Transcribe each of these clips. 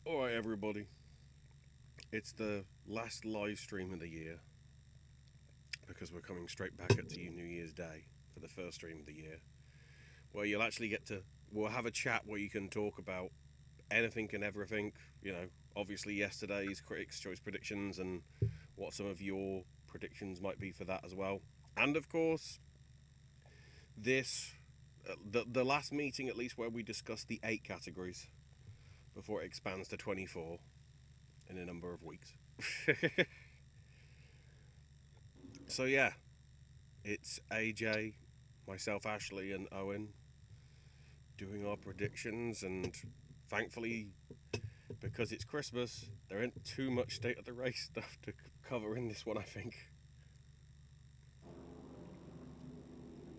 Alright, everybody. It's the last live stream of the year because we're coming straight back at to you New Year's Day for the first stream of the year, where you'll actually get to. We'll have a chat where you can talk about anything and everything. Obviously, yesterday's Critics' Choice predictions and what some of your predictions might be for that as well. And of course, this. The last meeting, at least, where we discussed the 8 categories before it expands to 24 in a number of weeks. So yeah, it's AJ, myself, Ashley, and Owen doing our predictions, and thankfully, because it's Christmas, there ain't too much state of the race stuff to cover in this one, I think.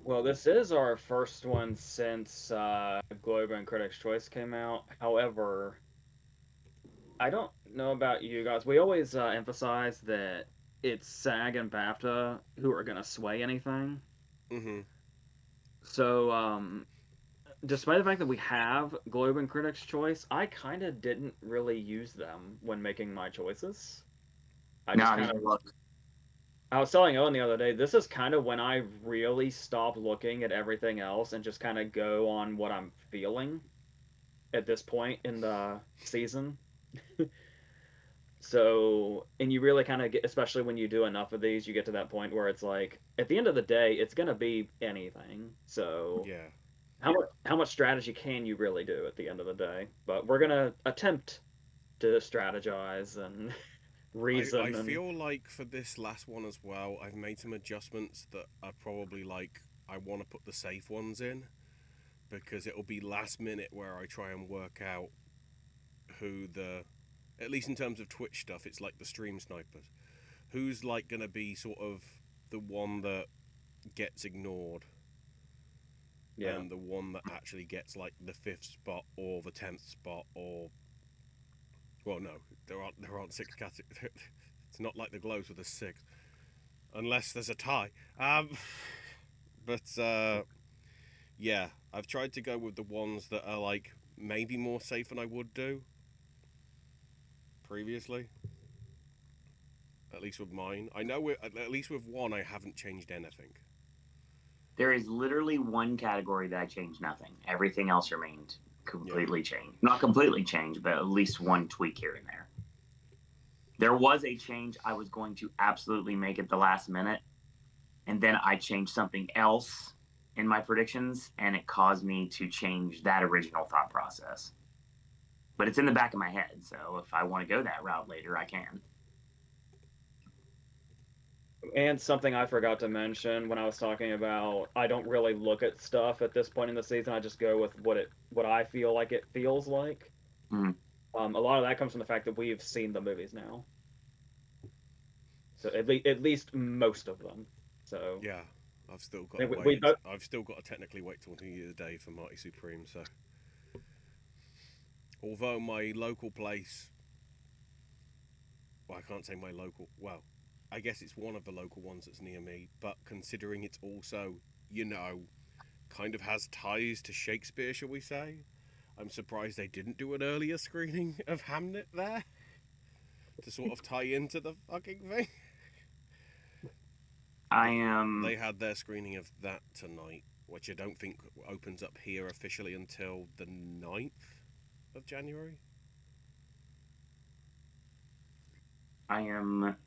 Well, this is our first one since Globe and Critics' Choice came out. However, I don't know about you guys. We always emphasize that it's SAG and BAFTA who are going to sway anything. Mm-hmm. So, despite the fact that we have Globe and Critics' Choice, I kind of didn't really use them when making my choices. I just Not kind of. even look. I was telling Owen the other day, this is kind of when I really stop looking at everything else and just kind of go on what I'm feeling at this point in the season. So, and you really kind of get, especially when you do enough of these, you get to that point where it's like, at the end of the day, it's gonna be anything. So, Yeah. how much strategy can you really do at the end of the day? But we're gonna attempt to strategize and I reason and feel like for this last one as well, I've made some adjustments that are probably like I want to put the safe ones in because it'll be last minute where I try and work out who the, at least in terms of Twitch stuff, it's like the stream snipers. Who's like gonna be sort of the one that gets ignored yeah. and the one that actually gets like the 5th spot or the 10th spot, or well, no, there aren't 6 categories. It's not like the globes with a 6 unless there's a tie. But yeah, I've tried to go with the ones that are like maybe more safe than I would do previously. At least with mine, I know at least with one I haven't changed anything. There is literally one category that I changed nothing. Everything else remained Yeah, completely changed. Not completely changed, but at least one tweak here and there. There was a change I was going to absolutely make at the last minute, and then I changed something else in my predictions, and it caused me to change that original thought process. But it's in the back of my head, so if I want to go that route later, I can. And something I forgot to mention when I was talking about I don't really look at stuff at this point in the season. I just go with what I feel like it feels like. Mm. A lot of that comes from the fact that we've seen the movies now, so at least most of them. So yeah. I've still got I to think wait. we both. I've still got to technically wait till New Year's Day for Marty Supreme. So, although my local place, well, I can't say my local. Well, I guess it's one of the local ones that's near me. But considering it's also, you know, kind of has ties to Shakespeare, shall we say? I'm surprised they didn't do an earlier screening of Hamnet there to sort of tie into the fucking thing. I But am they had their screening of that tonight, which I don't think opens up here officially until the 9th of January. I am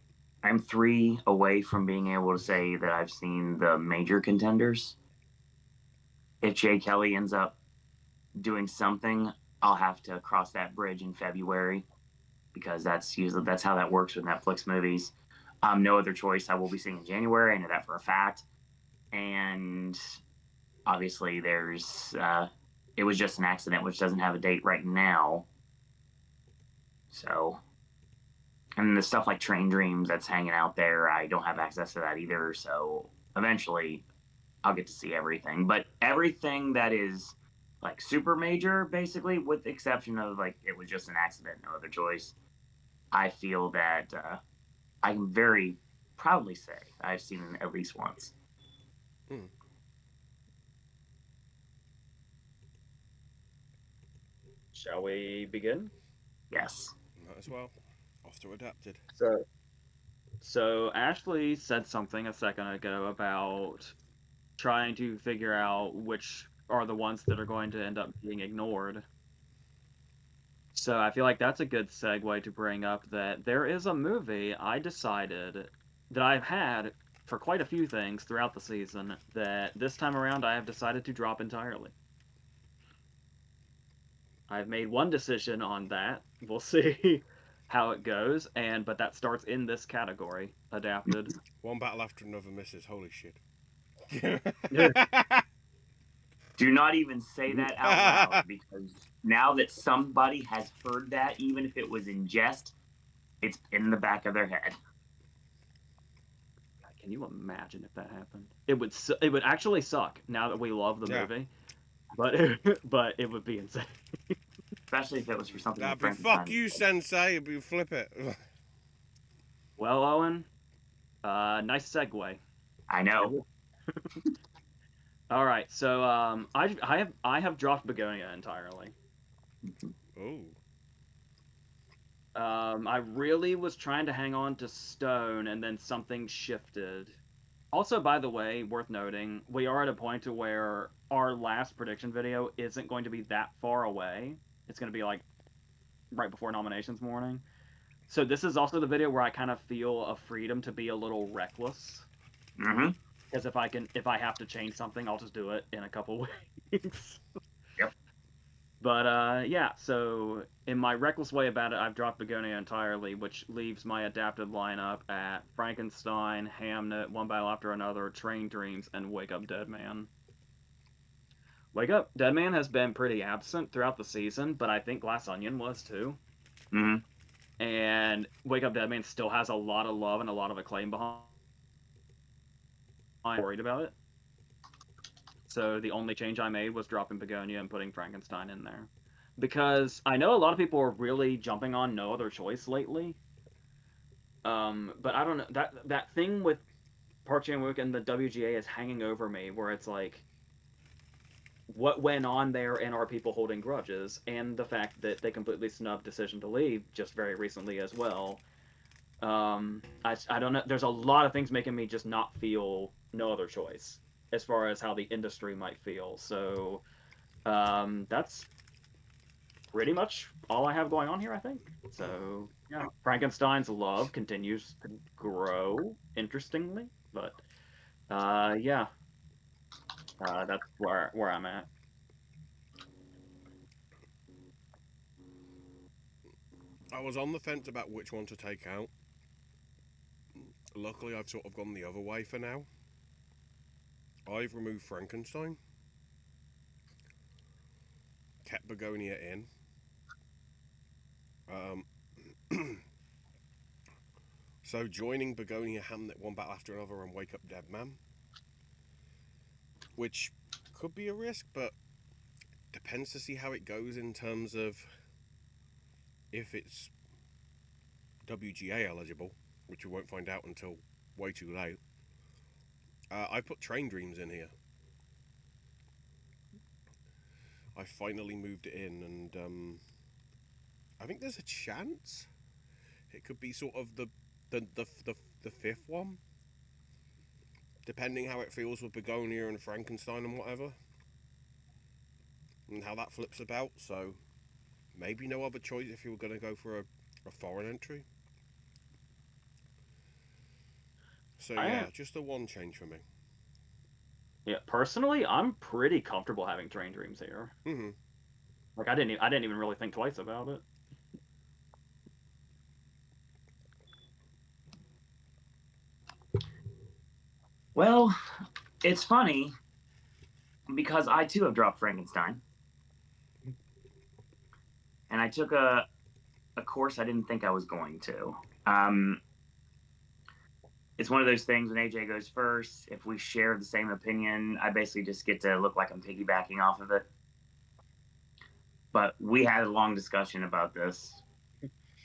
I'm 3 away from being able to say that I've seen the major contenders. If Jay Kelly ends up doing something, I'll have to cross that bridge in February because that's how that works with Netflix movies. No Other Choice I will be seeing in January. I know that for a fact. And obviously, there's it was just an accident, which doesn't have a date right now. So, and the stuff like Train Dreams that's hanging out there, I don't have access to that either. So, eventually, I'll get to see everything. But everything that is like super major, basically, with the exception of like it was just an accident, no other choice. I feel that I can very proudly say I've seen at least once. Hmm. Shall we begin? Yes. Might as well. Off to Adapted. So Ashley said something a second ago about trying to figure out which are the ones that are going to end up being ignored. So I feel like that's a good segue to bring up that there is a movie I decided that I've had for quite a few things throughout the season that this time around I have decided to drop entirely. I've made one decision on that. We'll see how it goes, but that starts in this category, adapted. One battle after another misses. Holy shit. Do not even say that out loud, because now that somebody has heard that, even if it was in jest, it's in the back of their head. God, can you imagine if that happened? It would actually suck now that we love the movie, but but it would be insane. Especially if it was for something like That'd be Frankenstein. fuck you, Sensei. It'd be flip it. Well, Owen, nice segue. I know. All right, so I have dropped Begonia entirely. Oh. I really was trying to hang on to Stone, and then something shifted. Also, by the way, worth noting, we are at a point to where our last prediction video isn't going to be that far away. It's going to be like right before nominations morning. So this is also the video where I kind of feel a freedom to be a little reckless. Mm-hmm. Because if I have to change something, I'll just do it in a couple weeks. Yep. But yeah, so in my reckless way about it, I've dropped Begonia entirely, which leaves my adapted lineup at Frankenstein, Hamnet, One Battle After Another, Train Dreams, and Wake Up Dead Man. Wake Up Dead Man has been pretty absent throughout the season, but I think Glass Onion was too. Mm-hmm. And Wake Up Dead Man still has a lot of love and a lot of acclaim behind. I'm worried about it. So the only change I made was dropping Begonia and putting Frankenstein in there. Because I know a lot of people are really jumping on No Other Choice lately. But I don't know, that thing with Park Chan-wook and the WGA is hanging over me, where it's like, what went on there, and are people holding grudges? And the fact that they completely snubbed Decision to Leave just very recently as well. I don't know. There's a lot of things making me just not feel No Other Choice as far as how the industry might feel. So that's pretty much all I have going on here, I think. So yeah, Frankenstein's love continues to grow, interestingly, but yeah, that's where I'm at. I was on the fence about which one to take out. Luckily, I've sort of gone the other way for now. I've removed Frankenstein, kept Begonia in. So joining Begonia, Hamnet, One Battle After Another, and Wake Up Dead Man, which could be a risk, but depends to see how it goes in terms of if it's WGA eligible, which we won't find out until way too late. I put Train Dreams in here. I finally moved it in, and I think there's a chance it could be sort of the fifth one, depending how it feels with Begonia and Frankenstein and whatever, and how that flips about. So maybe No Other Choice if you were going to go for a foreign entry. So yeah, just the one change for me. Yeah, personally, I'm pretty comfortable having Train Dreams here. Mm-hmm. Like I didn't even really think twice about it. Well, it's funny because I too have dropped Frankenstein, and I took a course I didn't think I was going to. It's one of those things when AJ goes first. If we share the same opinion, I basically just get to look like I'm piggybacking off of it. But we had a long discussion about this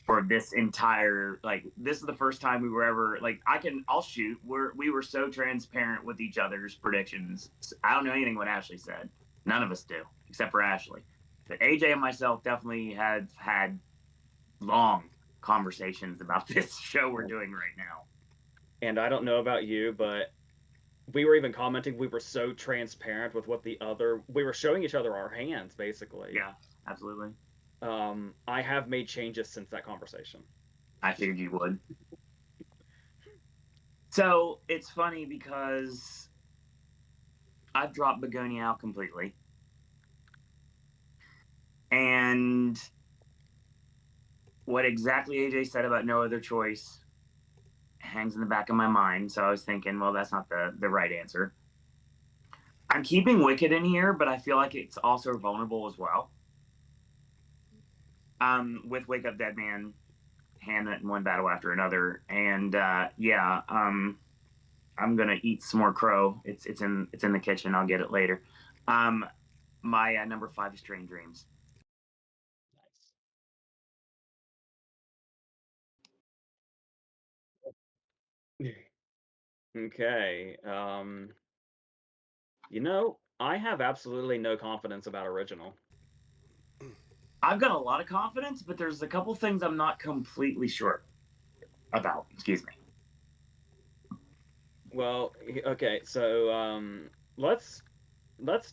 for this entire, like, this is the first time we were ever, like, I'll shoot. We were so transparent with each other's predictions. I don't know anything what Ashley said. None of us do, except for Ashley. But AJ and myself definitely have had long conversations about this show we're doing right now. And I don't know about you, but we were even commenting. We were so transparent with what the other. We were showing each other our hands, basically. Yeah, absolutely. I have made changes since that conversation. I figured you would. So it's funny because I've dropped Begonia out completely. And what exactly AJ said about no other choice hangs in the back of my mind. So I was thinking, well, that's not the right answer. I'm keeping Wicked in here, but I feel like it's also vulnerable as well. With Wake Up Dead Man, Hamnet in one battle after another, and I'm gonna eat some more crow. It's in the kitchen. I'll get it later. My number 5 is Train Dreams. Nice. Okay. I have absolutely no confidence about original. I've got a lot of confidence, but there's a couple things I'm not completely sure about. Excuse me. Well, okay, so let's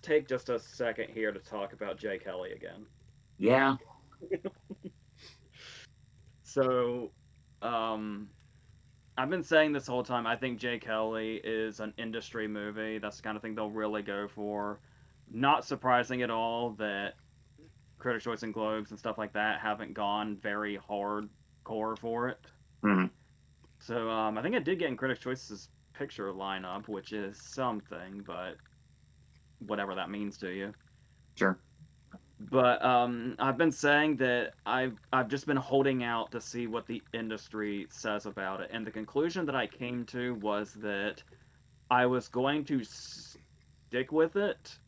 take just a second here to talk about Jay Kelly again. Yeah. So, I've been saying this whole time. I think Jay Kelly is an industry movie. That's the kind of thing they'll really go for. Not surprising at all that Critics' Choice and Globes and stuff like that haven't gone very hardcore for it. Mm-hmm. So I think it did get in Critics' Choice's picture lineup, which is something, but whatever that means to you. Sure. But I've been saying that I've just been holding out to see what the industry says about it, and the conclusion that I came to was that I was going to stick with it.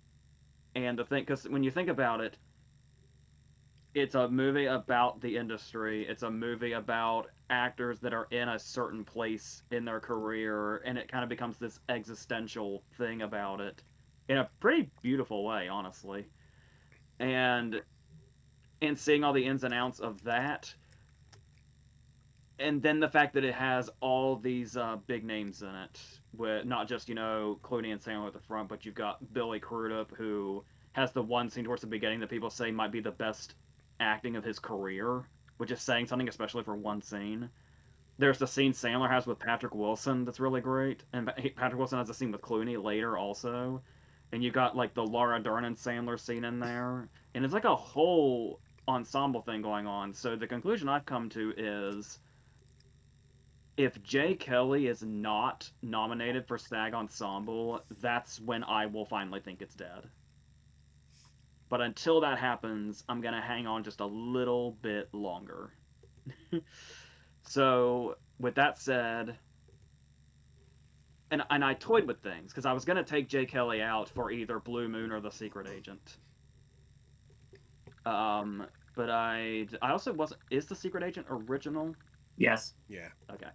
And the thing, because when you think about it, it's a movie about the industry. It's a movie about actors that are in a certain place in their career, and it kind of becomes this existential thing about it in a pretty beautiful way, honestly. And seeing all the ins and outs of that, and then the fact that it has all these big names in it, with not just Clooney and Sandler at the front, but you've got Billy Crudup, who has the one scene towards the beginning that people say might be the best acting of his career, which is saying something, especially for one scene. There's the scene Sandler has with Patrick Wilson that's really great, and Patrick Wilson has a scene with Clooney later also, and you got like the Laura Dern and Sandler scene in there, and it's like a whole ensemble thing going on. So the conclusion I've come to is if Jay Kelly is not nominated for SAG Ensemble, that's when I will finally think it's dead. But until that happens, I'm gonna hang on just a little bit longer. So, with that said, and I toyed with things because I was gonna take Jay Kelly out for either Blue Moon or The Secret Agent. But I also wasn't. Is The Secret Agent original? Yes. Yeah. Okay.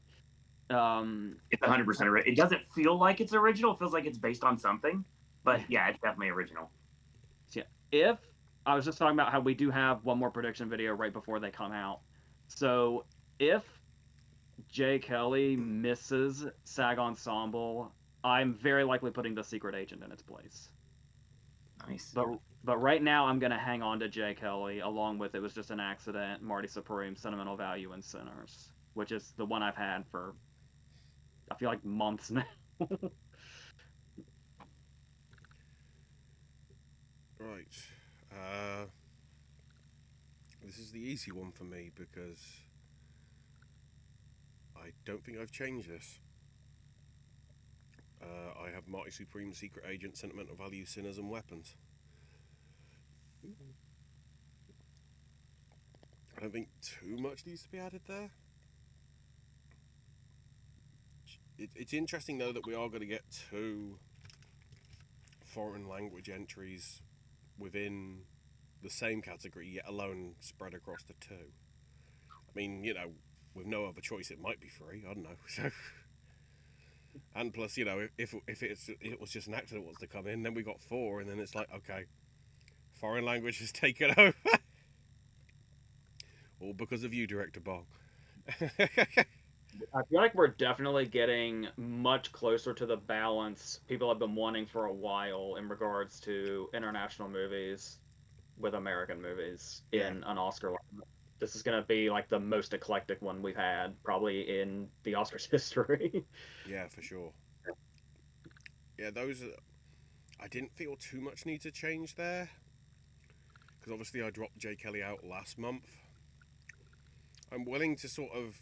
It's 100% original. It doesn't feel like it's original. It feels like it's based on something. But yeah, it's definitely original. Yeah, if I was just talking about how we do have one more prediction video right before they come out. So if Jay Kelly misses SAG Ensemble, I'm very likely putting The Secret Agent in its place. Nice. But right now I'm gonna hang on to Jay Kelly along with It Was Just an Accident, Marty Supreme, Sentimental Value, and Sinners, which is the one I've had for I feel like months now. Right. This is the easy one for me because I don't think I've changed this. I have Marty Supreme, Secret Agent, Sentimental Value, Sinners, and Weapons. I don't think too much needs to be added there. It's interesting though that we are going to get 2 foreign language entries within the same category, yet alone spread across the 2. I mean, with no other choice, it might be 3. I don't know. So, and plus, if it was just an actor that wants to come in, then we got 4, and then it's like, okay, foreign language has taken over. All because of you, Director Bong. I feel like we're definitely getting much closer to the balance people have been wanting for a while in regards to international movies with American movies Yeah. in an Oscar lineup. This is going to be like the most eclectic one we've had probably in the Oscars history. Yeah, for sure. Yeah, those. I didn't feel too much need to change there because obviously I dropped J. Kelly out last month. I'm willing to sort of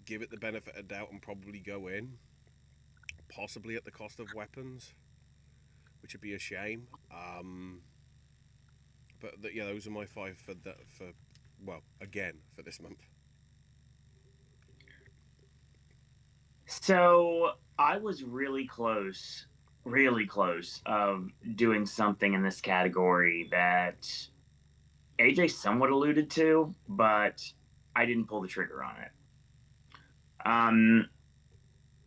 give it the benefit of doubt and probably go in, possibly at the cost of weapons, which would be a shame. But yeah, those are my five for that for well again for this month. So I was really close of doing something in this category that AJ somewhat alluded to, but I didn't pull the trigger on it.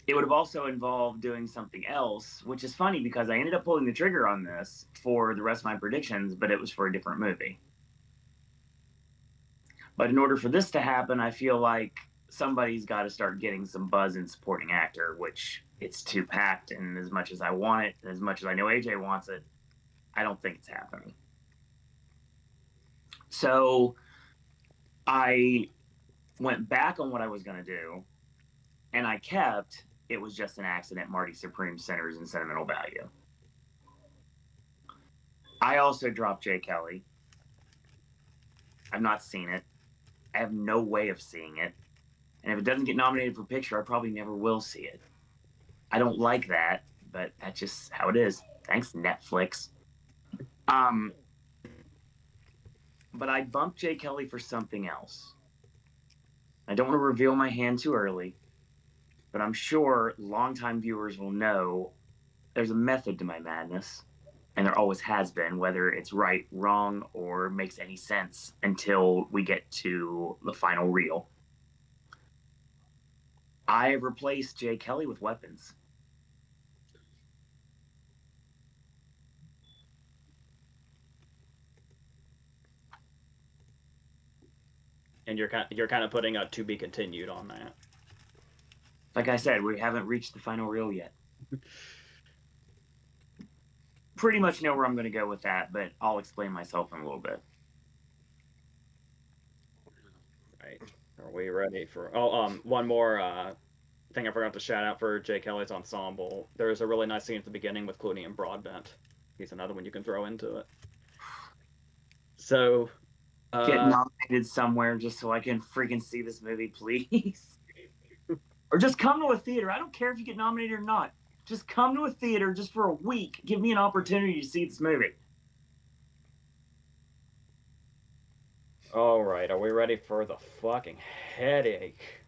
It would have also involved doing something else, which is funny because I ended up pulling the trigger on this for the rest of my predictions, but it was for a different movie. But in order for this to happen, I feel like somebody's got to start getting some buzz in supporting actor, which it's too packed. And as much as I want it, and as much as I know AJ wants it, I don't think it's happening. So I went back on what I was going to do, and I kept It Was Just an Accident, Marty Supreme Sinners and Sentimental Value. I also dropped J. Kelly. I've not seen it. I have no way of seeing it. And if it doesn't get nominated for picture, I probably never will see it. I don't like that, but that's just how it is. Thanks, Netflix. Um, but I bumped J. Kelly for something else. I don't want to reveal my hand too early, but I'm sure longtime viewers will know there's a method to my madness, and there always has been, whether it's right, wrong, or makes any sense until we get to the final reel. I have replaced J. Kelly with weapons. And you're kind of putting a to be continued on that. Like I said, we haven't reached the final reel yet. Pretty much know where I'm going to go with that, but I'll explain myself in a little bit. Right. Are we ready for? One more thing I forgot to shout out for Jay Kelly's ensemble. There's a really nice scene at the beginning with Clooney and Broadbent. He's another one you can throw into it. So, Get nominated somewhere just so I can freaking see this movie, please. Or just come to a theater. I don't care if you get nominated or not. Just come to a theater just for a week. Give me an opportunity to see this movie. all right, are we ready for the fucking headache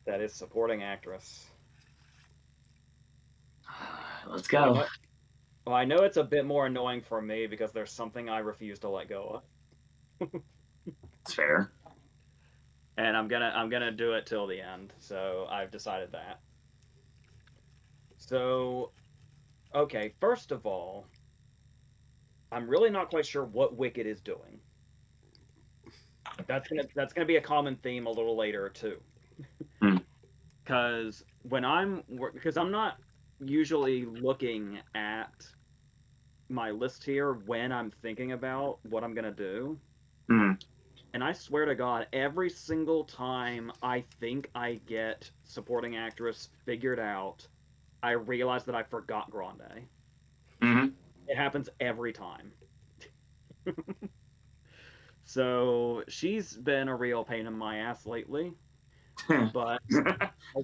that is supporting actress? Let's go. Well, I know it's a bit more annoying for me because there's something I refuse to let go of. It's fair. And I'm gonna do it till the end. So I've decided that. So, okay, first of all, I'm really not quite sure what Wicked is doing. That's gonna be a common theme a little later too. Because because I'm not usually looking at my list here when I'm thinking about what I'm gonna do. And I swear to God, every single time I think I get supporting actress figured out, I realize that I forgot Grande. It happens every time. So she's been a real pain in my ass lately. But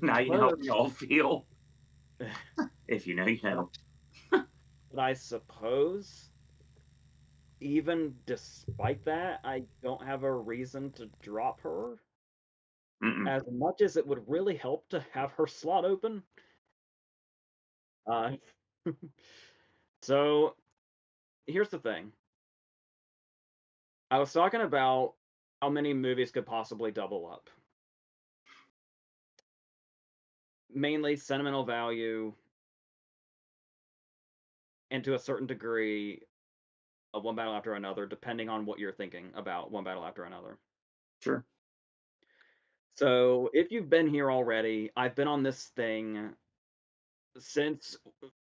now you know how we all feel. If you know, you know. But I suppose, even despite that, I don't have a reason to drop her. As much as it would really help to have her slot open. So, here's the thing. I was talking about how many movies could possibly double up. Mainly sentimental value, and to a certain degree, of One Battle After Another, depending on what you're thinking about One Battle After Another. Sure. So, if you've been here already, I've been on this thing since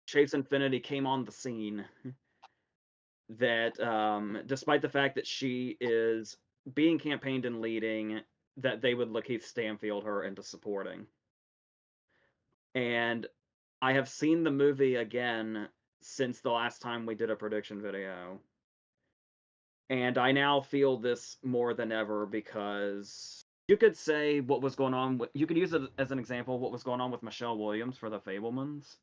Chase Infinity came on the scene that despite the fact that she is being campaigned and leading, that they would Lakeith Stanfield her into supporting. And I have seen the movie again since the last time we did a prediction video. And I now feel this more than ever because you could say what was going on with, you could use it as an example of what was going on with Michelle Williams for the Fabelmans.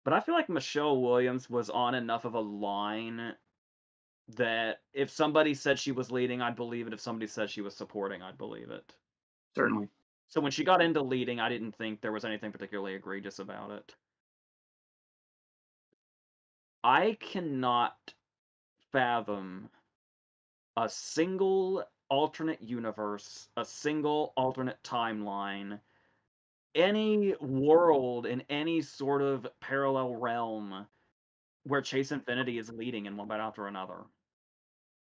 But I feel like Michelle Williams was on enough of a line that if somebody said she was leading, I'd believe it. If somebody said she was supporting, I'd believe it. Certainly. So when she got into leading, I didn't think there was anything particularly egregious about it. I cannot fathom a single alternate universe, a single alternate timeline, any world in any sort of parallel realm where Chase Infinity is leading in one bite after another.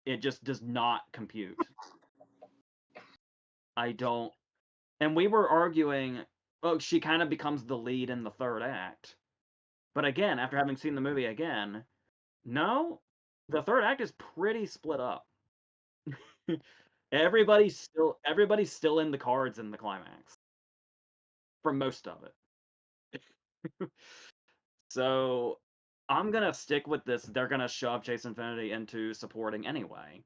It just does not compute. I don't. And we were arguing, oh, she kind of becomes the lead in the third act. But again, after having seen the movie again, no, the third act is pretty split up. everybody's still in the cards in the climax for most of it. So I'm gonna stick with this. They're gonna shove Chase Infinity into supporting anyway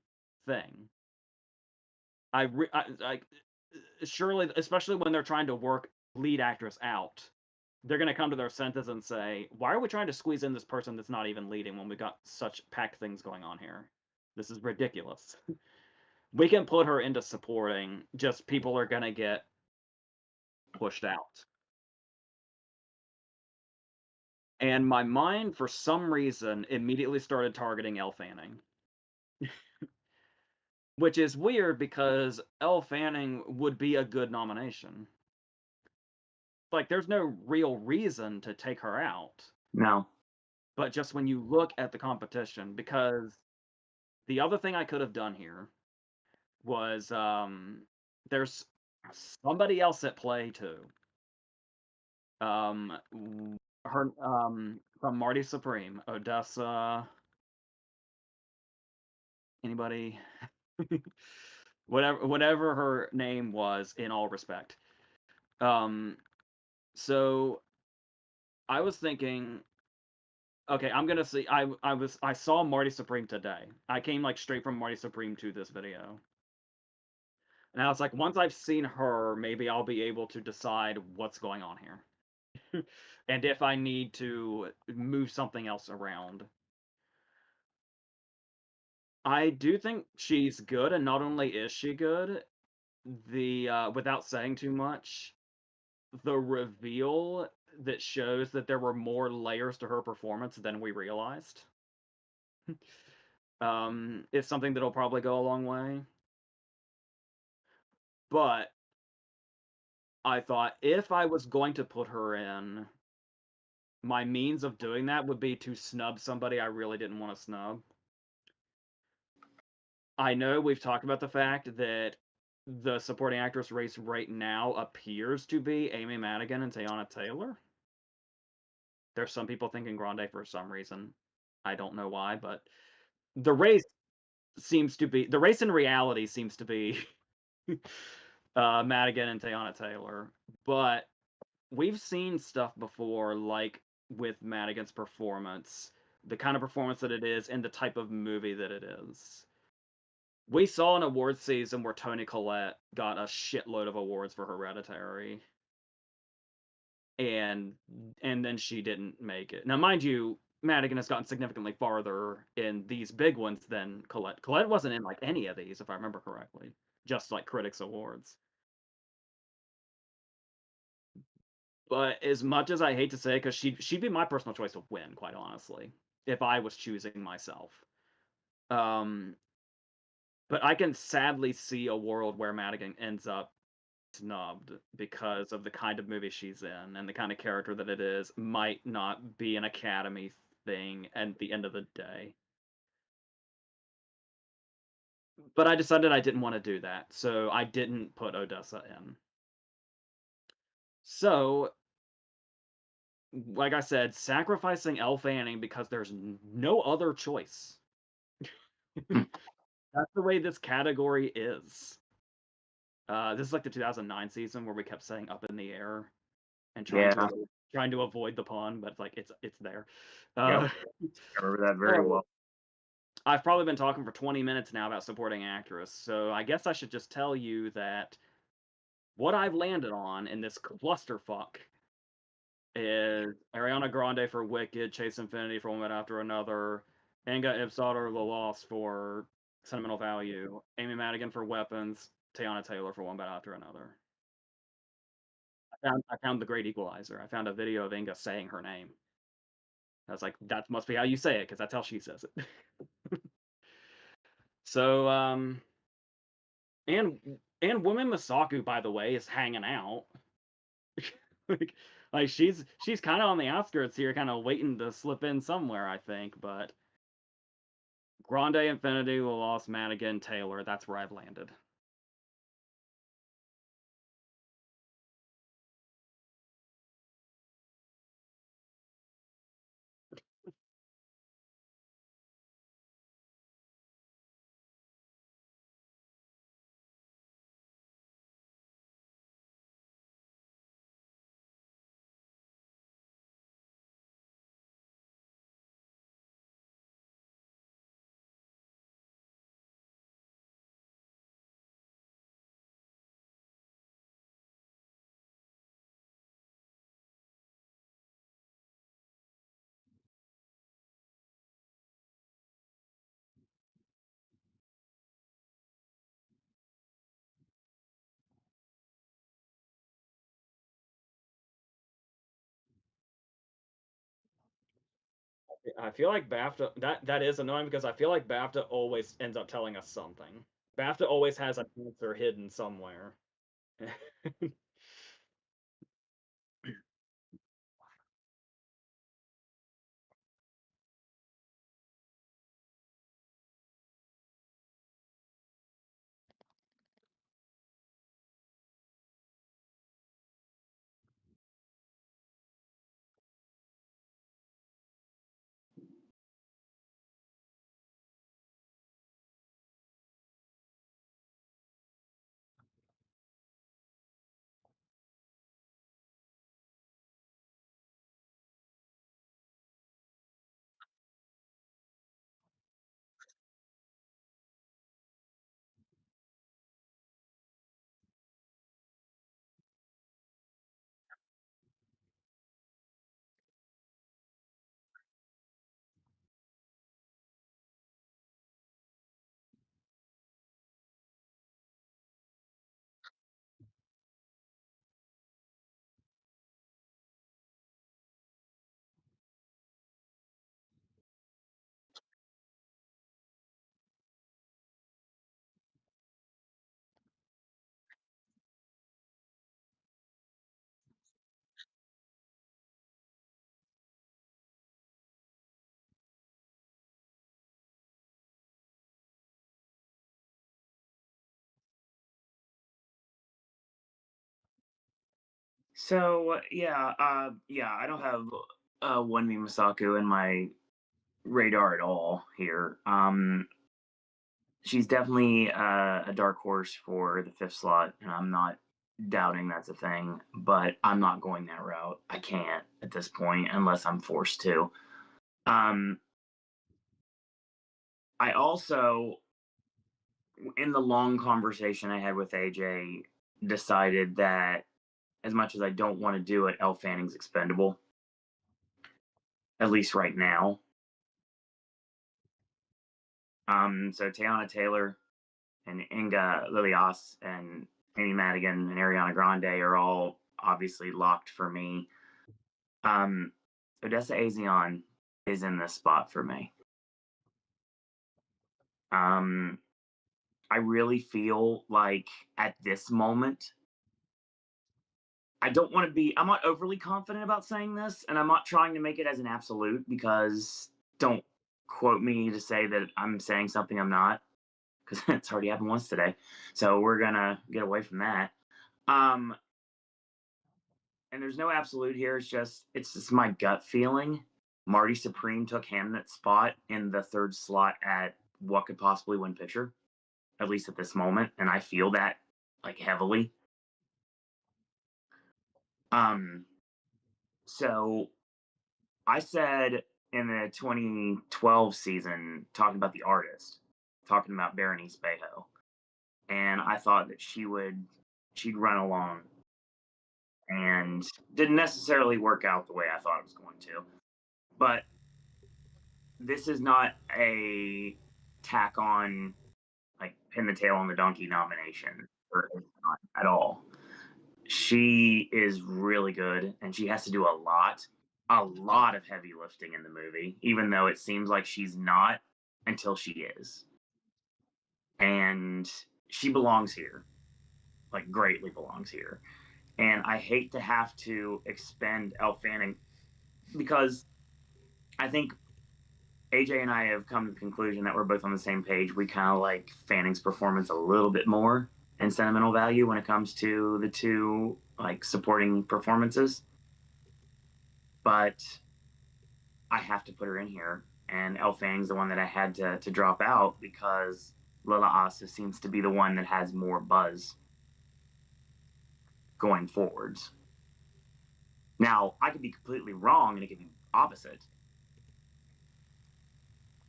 thing. I surely, especially when they're trying to work lead actress out, they're gonna come to their senses and say, "Why are we trying to squeeze in this person that's not even leading when we got such packed things going on here? This is ridiculous." We can put her into supporting, just people are gonna get pushed out. And my mind, for some reason, immediately started targeting Elle Fanning. Which is weird because Elle Fanning would be a good nomination. Like, there's no real reason to take her out. No. But just when you look at the competition, because the other thing I could have done here was there's somebody else at play too. Her from Marty Supreme, Odessa. Anybody? whatever her name was, in all respect. So I was thinking, okay, I'm gonna see. I saw Marty Supreme today. I came like straight from Marty Supreme to this video. And I was like, once I've seen her, maybe I'll be able to decide what's going on here. And if I need to move something else around. I do think she's good, and not only is she good, without saying too much, the reveal that shows that there were more layers to her performance than we realized is something that'll probably go a long way. But I thought if I was going to put her in, my means of doing that would be to snub somebody I really didn't want to snub. I know we've talked about the fact that the supporting actress race right now appears to be Amy Madigan and Teyana Taylor. There's some people thinking Grande for some reason. I don't know why, but the race in reality seems to be Madigan and Teyana Taylor. But we've seen stuff before, like with Madigan's performance, the kind of performance that it is, and the type of movie that it is. We saw an award season where Toni Collette got a shitload of awards for Hereditary, and then she didn't make it. Now, mind you, Madigan has gotten significantly farther in these big ones than Collette. Collette wasn't in like any of these, if I remember correctly, just like critics awards. But as much as I hate to say, because she'd be my personal choice to win, quite honestly, if I was choosing myself. But I can sadly see a world where Madigan ends up snubbed because of the kind of movie she's in and the kind of character that it is might not be an Academy thing at the end of the day. But I decided I didn't want to do that, so I didn't put Odessa in. So, like I said, sacrificing Elle Fanning because there's no other choice. That's the way this category is. This is like the 2009 season where we kept saying "up in the air" and trying to avoid the pun, but like it's there. Yep. I remember that very well. I've probably been talking for 20 minutes now about supporting actress, so I guess I should just tell you that what I've landed on in this clusterfuck is Ariana Grande for Wicked, Chase Infinity for One Minute After Another, Inga Ipsodder The Lost for Sentimental Value, Amy Madigan for Weapons, Teyana Taylor for One Minute After Another. I found the great equalizer. I found a video of Inga saying her name. I was like, that must be how you say it, because that's how she says it. So, and Woman Masaku, by the way, is hanging out. like she's kind of on the outskirts here, kind of waiting to slip in somewhere, I think. But Grande, Infinity, The Lost, Madigan, Taylor, that's where I've landed. I feel like BAFTA that is annoying because I feel like BAFTA always ends up telling us something. BAFTA always has an answer hidden somewhere. So yeah, I don't have Wonmi Masaku in my radar at all here. She's definitely a dark horse for the fifth slot, and I'm not doubting that's a thing. But I'm not going that route. I can't at this point unless I'm forced to. I also, in the long conversation I had with AJ, decided that as much as I don't want to do it, Elle Fanning's expendable. At least right now. So Teyana Taylor and Inga Lilias and Amy Madigan and Ariana Grande are all obviously locked for me. Odessa Azion is in this spot for me. I really feel like at this moment, I'm not overly confident about saying this, and I'm not trying to make it as an absolute because don't quote me to say that I'm saying something I'm not. because it's already happened once today. So we're gonna get away from that. Um, and there's no absolute here. It's just my gut feeling. Marty Supreme took Hamnet's spot in the third slot at what could possibly win picture, at least at this moment, and I feel that like heavily. Um, so I said in the 2012 season, talking about the artist, talking about Berenice Bejo, and I thought that she'd run along, and didn't necessarily work out the way I thought it was going to. But this is not a tack on like pin the tail on the donkey nomination, or not at all. She is really good, and she has to do a lot of heavy lifting in the movie, even though it seems like she's not until she is. And she belongs here, like greatly belongs here. And I hate to have to expend Elle Fanning because I think AJ and I have come to the conclusion that we're both on the same page. We kind of like Fanning's performance a little bit more in sentimental value when it comes to the two like supporting performances. But I have to put her in here, and Elle Fanning's the one that I had to drop out because Lila Asa seems to be the one that has more buzz going forwards. Now, I could be completely wrong, and it could be opposite.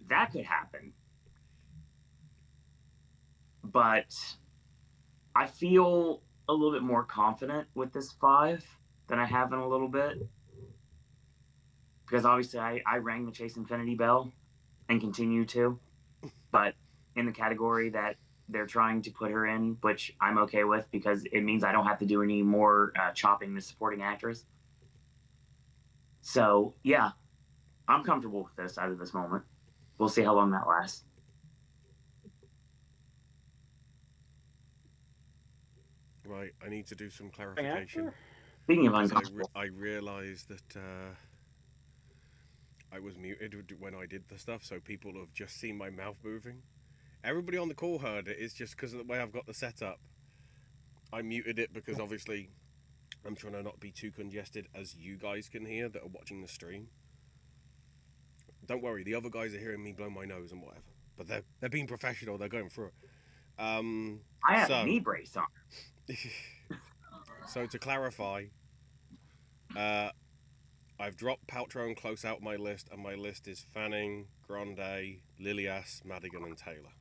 That could happen. But I feel a little bit more confident with this 5 than I have in a little bit. Because obviously I rang the Chase Infinity bell and continue to. But in the category that they're trying to put her in, which I'm okay with because it means I don't have to do any more chopping the supporting actress. So, yeah, I'm comfortable with this as of this moment. We'll see how long that lasts. Right, I need to do some clarification. Speaking of Because uncomfortable, I realised that I was muted when I did the stuff, so people have just seen my mouth moving. Everybody on the call heard it. It's just because of the way I've got the setup. I muted it because obviously I'm trying to not be too congested, as you guys can hear that are watching the stream. Don't worry, the other guys are hearing me blow my nose and whatever, but they're being professional. They're going through it. I have a knee brace on. So to clarify, I've dropped Paltrow and Close out my list, and my list is Fanning, Grande, Lilias, Madigan, and Taylor.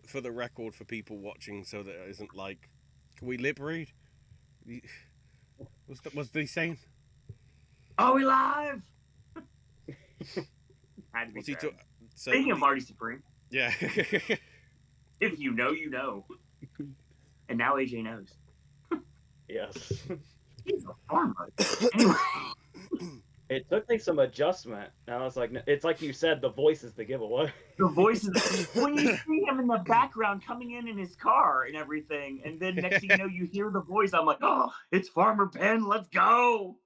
For the record, for people watching, so that it isn't like, can we lip read? What's he saying? Oh, we live! Had to be said. Speaking of Marty Supreme. Yeah. If you know, you know. And now AJ knows. Yes. He's a farmer. Anyway. It took me some adjustment. I was like, it's like you said, the voice is the giveaway. The voice is when you see him in the background coming in his car and everything, and then next thing you know, you hear the voice. I'm like, oh, it's Farmer Ben. Let's go.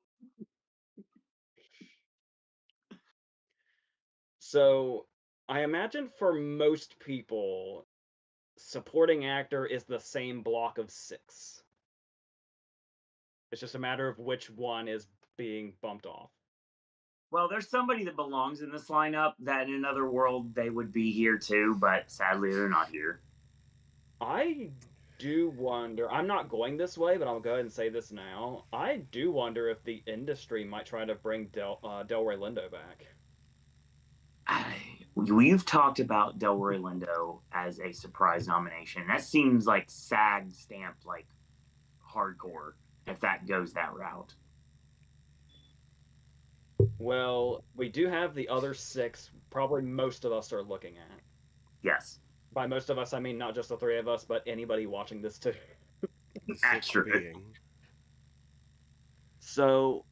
So, I imagine for most people, supporting actor is the same block of 6. It's just a matter of which one is being bumped off. Well, there's somebody that belongs in this lineup that in another world they would be here too, but sadly they're not here. I do wonder, I'm not going this way, but I'll go ahead and say this now. I do wonder if the industry might try to bring Delroy Lindo back. We've talked about Delroy Lindo as a surprise nomination. That seems like SAG stamped, like hardcore, if that goes that route. Well, we do have the other 6, probably most of us are looking at. Yes. By most of us, I mean not just the 3 of us, but anybody watching this too. That's true. So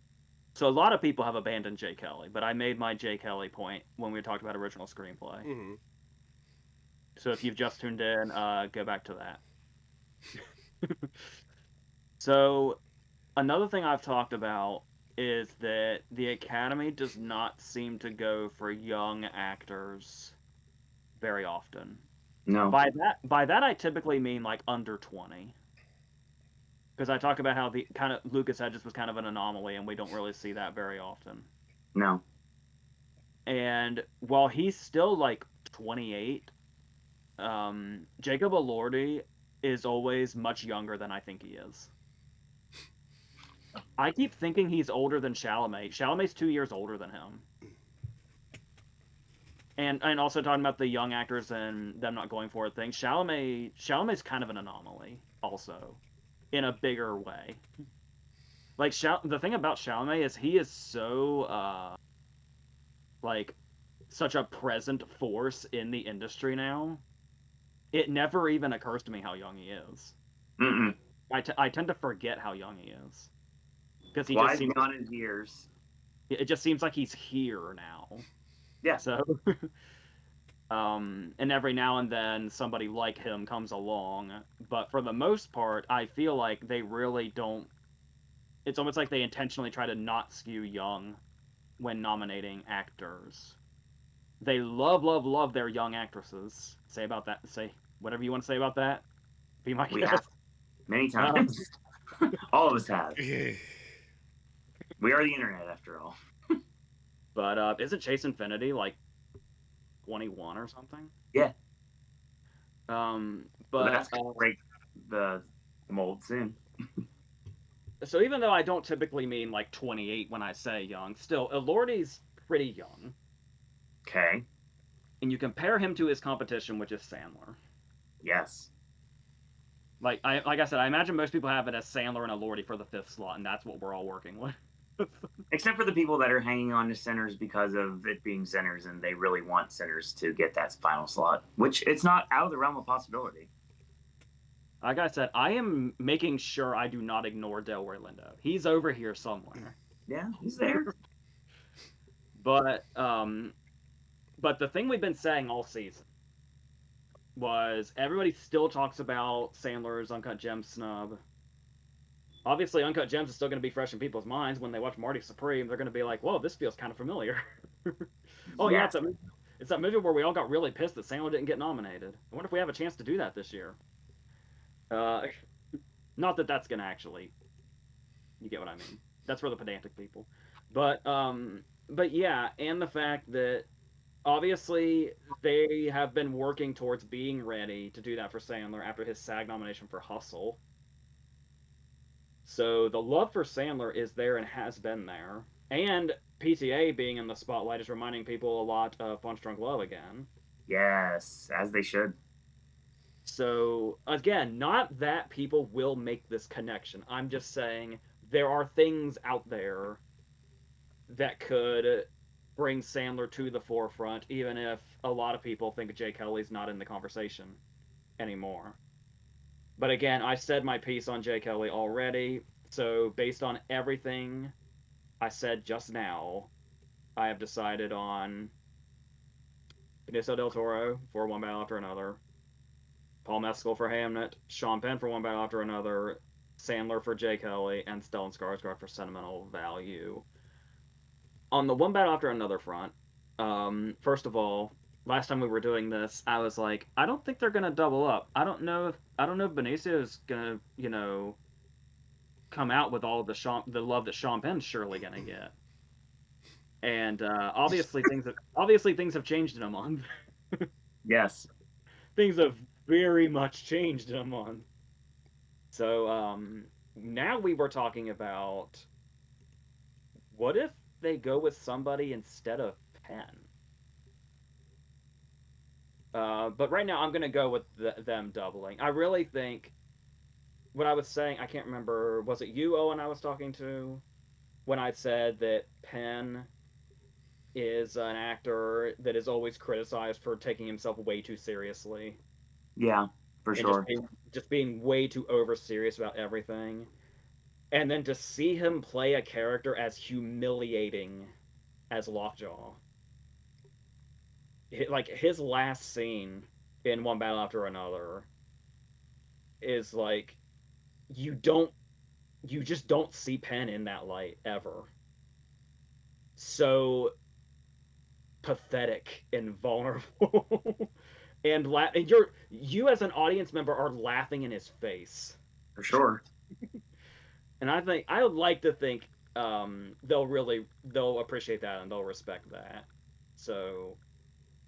a lot of people have abandoned J. Kelly, but I made my J. Kelly point when we talked about original screenplay. Mm-hmm. So if you've just tuned in, go back to that. So another thing I've talked about is that the Academy does not seem to go for young actors very often. No. By that I typically mean like under 20. Because I talk about how the kind of Lucas Hedges was kind of an anomaly, and we don't really see that very often. No. And while he's still like 28, Jacob Elordi is always much younger than I think he is. I keep thinking he's older than Chalamet. Chalamet's 2 years older than him. And also talking about the young actors and them not going for it thing. Chalamet's kind of an anomaly, also, in a bigger way. Like the thing about Chalamet is he is so like such a present force in the industry now. It never even occurs to me how young he is. Mm-mm. I tend to forget how young he is because he Wise just seems beyond his years. it just seems like he's here now. Yeah. So and every now and then somebody like him comes along, but for the most part I feel like they really don't. It's almost like they intentionally try to not skew young when nominating actors. They love their young actresses. Say about that. Say whatever you want to say about that. Be my We guest. have many times. All of us have. We are the internet, after all. But isn't Chase Infinity like 21 or something? Yeah. But that's gonna break the mold soon. So even though I don't typically mean like 28 when I say young, still Elordi's pretty young. Okay. And you compare him to his competition, which is Sandler. Yes. Like I said, I imagine most people have it as Sandler and Elordi for the 5th slot, and that's what we're all working with. Except for the people that are hanging on to Sinners because of it being Sinners, and they really want Sinners to get that final slot, which it's not out of the realm of possibility. Like I said, I am making sure I do not ignore Delroy Lindo. He's over here somewhere. Yeah, he's there. But the thing we've been saying all season was everybody still talks about Sandler's Uncut Gems snub. Obviously, Uncut Gems is still going to be fresh in people's minds when they watch Marty Supreme. They're going to be like, "Whoa, this feels kind of familiar." Oh yeah, it's that movie where we all got really pissed that Sandler didn't get nominated. I wonder if we have a chance to do that this year. Not that that's going to actually, you get what I mean. That's for the pedantic people. But yeah, and the fact that obviously they have been working towards being ready to do that for Sandler after his SAG nomination for Hustle. So the love for Sandler is there and has been there. And PTA being in the spotlight is reminding people a lot of Punch Drunk Love again. Yes, as they should. So again, not that people will make this connection. I'm just saying there are things out there that could bring Sandler to the forefront, even if a lot of people think Jay Kelly's not in the conversation anymore. But again, I said my piece on Jay Kelly already, so based on everything I said just now, I have decided on Benicio del Toro for One Battle After Another, Paul Mescal for Hamnet, Sean Penn for One Battle After Another, Sandler for Jay Kelly, and Stellan Skarsgård for Sentimental Value. On the One Battle After Another front, first of all, last time we were doing this, I was like, I don't think they're gonna double up. I don't know if Benicio's gonna, come out with all of the love that Sean Penn's surely gonna get. And obviously things have changed in a month. Yes. Things have very much changed in a month. So now we were talking about what if they go with somebody instead of Penn. But right now I'm gonna go with them doubling. I really think what I was saying. I can't remember. Was it you, Owen? I was talking to when I said that Penn is an actor that is always criticized for taking himself way too seriously. Yeah, for and sure. just being way too over serious about everything. And then to see him play a character as humiliating as Lockjaw. Like his last scene in One Battle After Another is like you just don't see Penn in that light ever. So pathetic and vulnerable. and you as an audience member are laughing in his face. For sure. And I would like to think they'll appreciate that and they'll respect that. So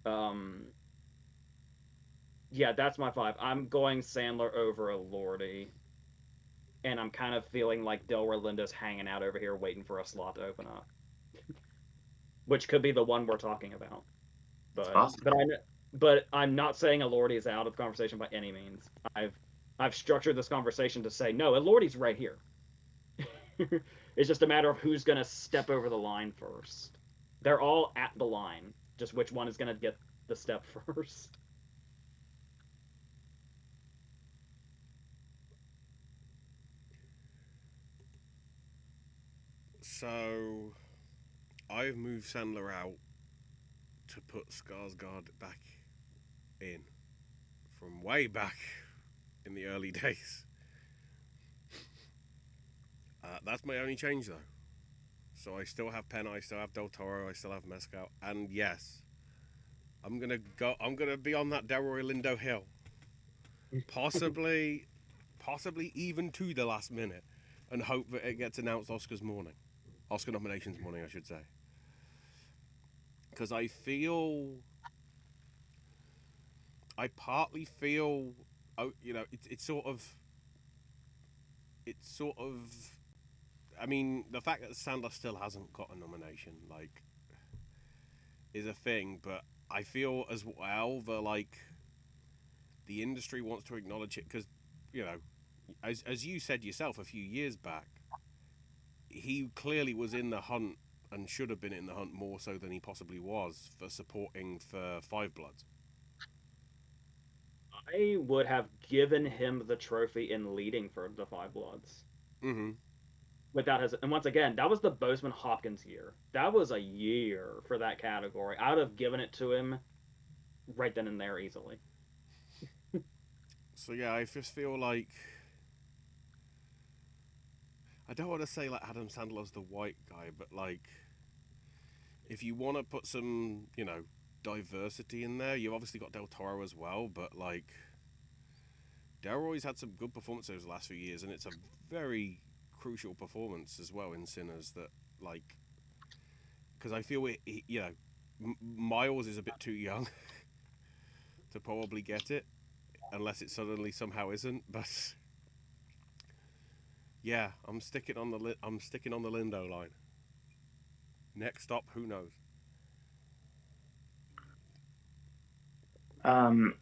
um, yeah, that's my five. I'm going Sandler over Lordy, and I'm kind of feeling like Delroy Lindo's hanging out over here waiting for a slot to open up, which could be the one we're talking about. It's But possible. I'm not saying Elordi is out of the conversation by any means. I've structured this conversation to say no, Elordi's right here. It's just a matter of who's gonna step over the line first. They're all at the line, just which one is gonna get the step first. So I've moved Sandler out to put Skarsgård back in from way back in the early days. That's my only change though. So I still have Penn, I still have Del Toro, I still have Mescal, and yes, I'm gonna be on that Delroy Lindo hill, possibly, possibly even to the last minute, and hope that it gets announced Oscar nominations morning, I should say, because I partly feel, oh, it's sort of, I mean, the fact that Sandler still hasn't got a nomination, like, is a thing, but I feel as well that, like, the industry wants to acknowledge it because, you know, as you said yourself a few years back, he clearly was in the hunt and should have been in the hunt more so than he possibly was for supporting for Five Bloods. I would have given him the trophy in leading for the Five Bloods. Mm-hmm. Without his, and once again, that was the Bozeman Hopkins year. That was a year for that category. I would have given it to him right then and there easily. So yeah, I just feel like I don't want to say like Adam Sandler's the white guy, but like if you want to put some, diversity in there, you've obviously got Del Toro as well, but like Delroy's had some good performances over the last few years, and it's a very crucial performance as well in Sinners that like because I feel Miles is a bit too young to probably get it unless it suddenly somehow isn't, but yeah, I'm sticking on the Lindo line. Next stop, who knows? Um,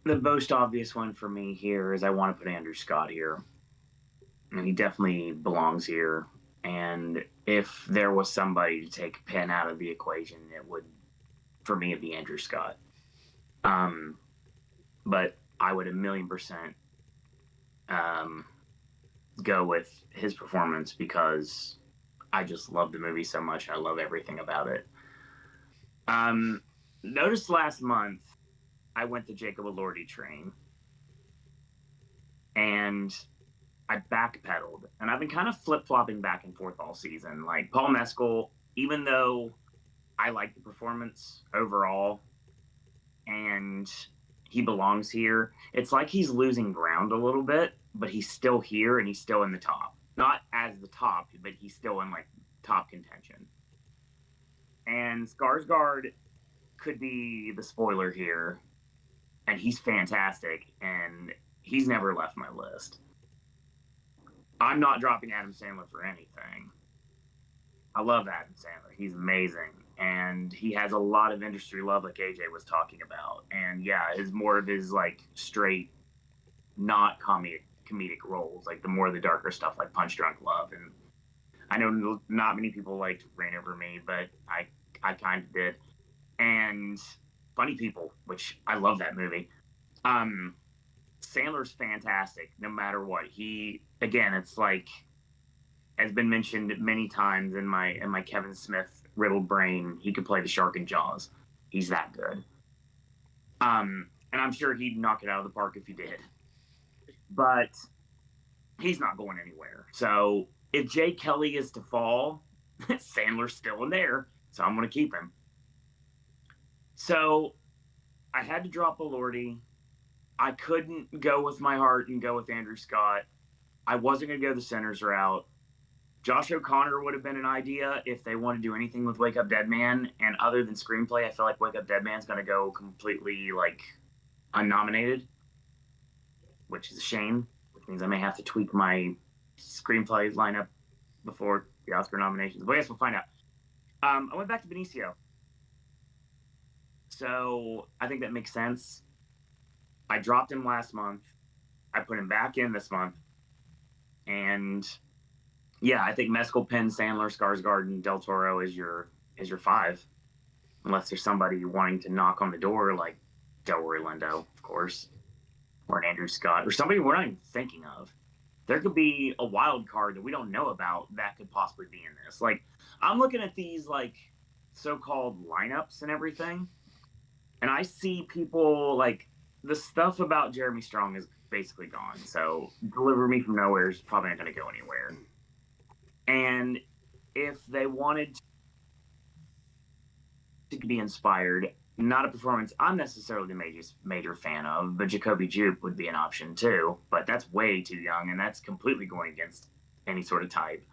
the most obvious one for me here is I want to put Andrew Scott here. And he definitely belongs here. And if there was somebody to take Penn out of the equation, it would, for me, it'd be Andrew Scott. But I would 1,000,000% go with his performance because I just love the movie so much. I love everything about it. Notice last month I went the Jacob Elordi train and I backpedaled, and I've been kind of flip flopping back and forth all season. Like Paul Mescal, even though I like the performance overall, and he belongs here, it's like he's losing ground a little bit, but he's still here and he's still in the top. Not as the top, but he's still in like top contention. And Skarsgård could be the spoiler here, and he's fantastic, and he's never left my list. I'm not dropping Adam Sandler for anything. I love Adam Sandler. He's amazing. And he has a lot of industry love, like AJ was talking about. And yeah, is more of his like straight, not comedic roles, like the more the darker stuff like Punch Drunk Love. And I know not many people liked Reign Over Me, but I kind of did. And Funny People, which I love that movie. Sandler's fantastic no matter what. He, again, it's like has been mentioned many times in my Kevin Smith riddled brain. He could play the shark in Jaws. He's that good. And I'm sure he'd knock it out of the park if he did. But he's not going anywhere. So if Jay Kelly is to fall, Sandler's still in there. So I'm going to keep him. So I had to drop Elordi. I couldn't go with my heart and go with Andrew Scott. I wasn't going to go the centers route. Josh O'Connor would have been an idea if they want to do anything with Wake Up Dead Man. And other than screenplay, I feel like Wake Up Dead Man's going to go completely like unnominated, which is a shame, which means I may have to tweak my screenplay lineup before the Oscar nominations. But I guess we'll find out. I went back to Benicio. So I think that makes sense. I dropped him last month. I put him back in this month. And yeah, I think Mescal, Penn, Sandler, Skarsgård, and Del Toro is your 5. Unless there's somebody wanting to knock on the door like Delroy Lindo, of course, or an Andrew Scott, or somebody we're not even thinking of. There could be a wild card that we don't know about that could possibly be in this. Like, I'm looking at these like so-called lineups and everything, and I see people like the stuff about Jeremy Strong is basically gone. So Deliver Me From Nowhere is probably not going to go anywhere. And if they wanted to be inspired, not a performance I'm necessarily the major fan of, but Jacoby Jupe would be an option too. But that's way too young, and that's completely going against any sort of type.